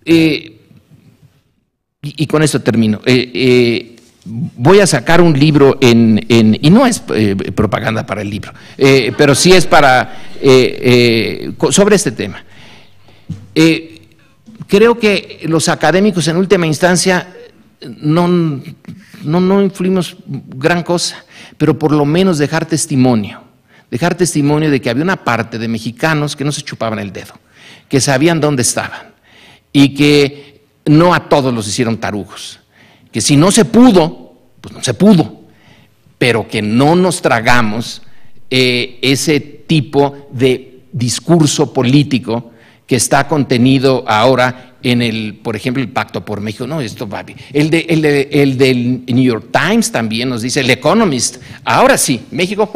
y con esto termino, voy a sacar un libro y no es propaganda para el libro, pero sí es sobre este tema. Creo que los académicos en última instancia no influimos gran cosa, pero por lo menos dejar testimonio de que había una parte de mexicanos que no se chupaban el dedo, que sabían dónde estaban y que no a todos los hicieron tarugos, que si no se pudo, pues no se pudo, pero que no nos tragamos ese tipo de discurso político que está contenido ahora en por ejemplo, el Pacto por México. No, esto va bien. El del New York Times también nos dice, el Economist, ahora sí, México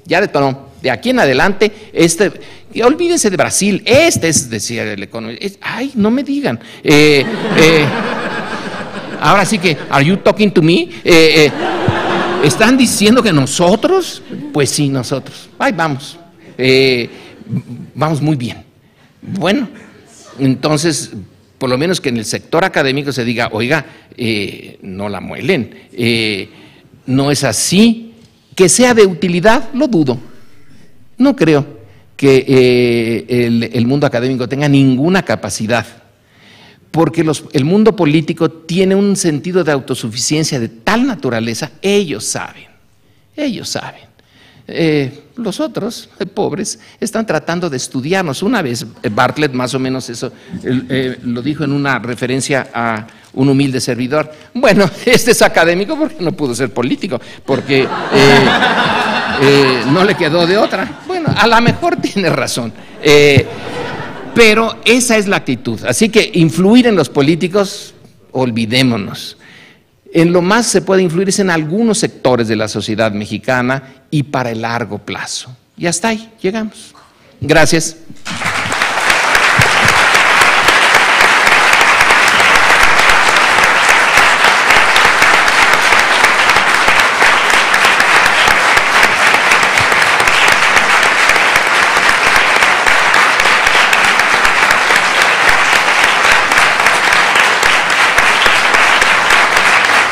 ya detonó. De aquí en adelante, olvídense de Brasil, es, decía el Economist. Ay, no me digan. Ahora sí que, ¿are you talking to me? ¿Están diciendo que nosotros? Pues sí, nosotros. Ay, vamos. Vamos muy bien. Bueno, entonces, por lo menos que en el sector académico se diga, oiga, no la muelen, no es así. Que sea de utilidad, lo dudo, no creo, que el mundo académico tenga ninguna capacidad, porque el mundo político tiene un sentido de autosuficiencia de tal naturaleza, ellos saben. Los otros, pobres, están tratando de estudiarnos. Una vez Bartlett más o menos eso lo dijo en una referencia a un humilde servidor. Bueno, este es académico porque no pudo ser político, porque no le quedó de otra. Bueno, a lo mejor tiene razón, pero esa es la actitud. Así que influir en los políticos, olvidémonos. En lo más se puede influir es en algunos sectores de la sociedad mexicana y para el largo plazo. Y hasta ahí llegamos. Gracias.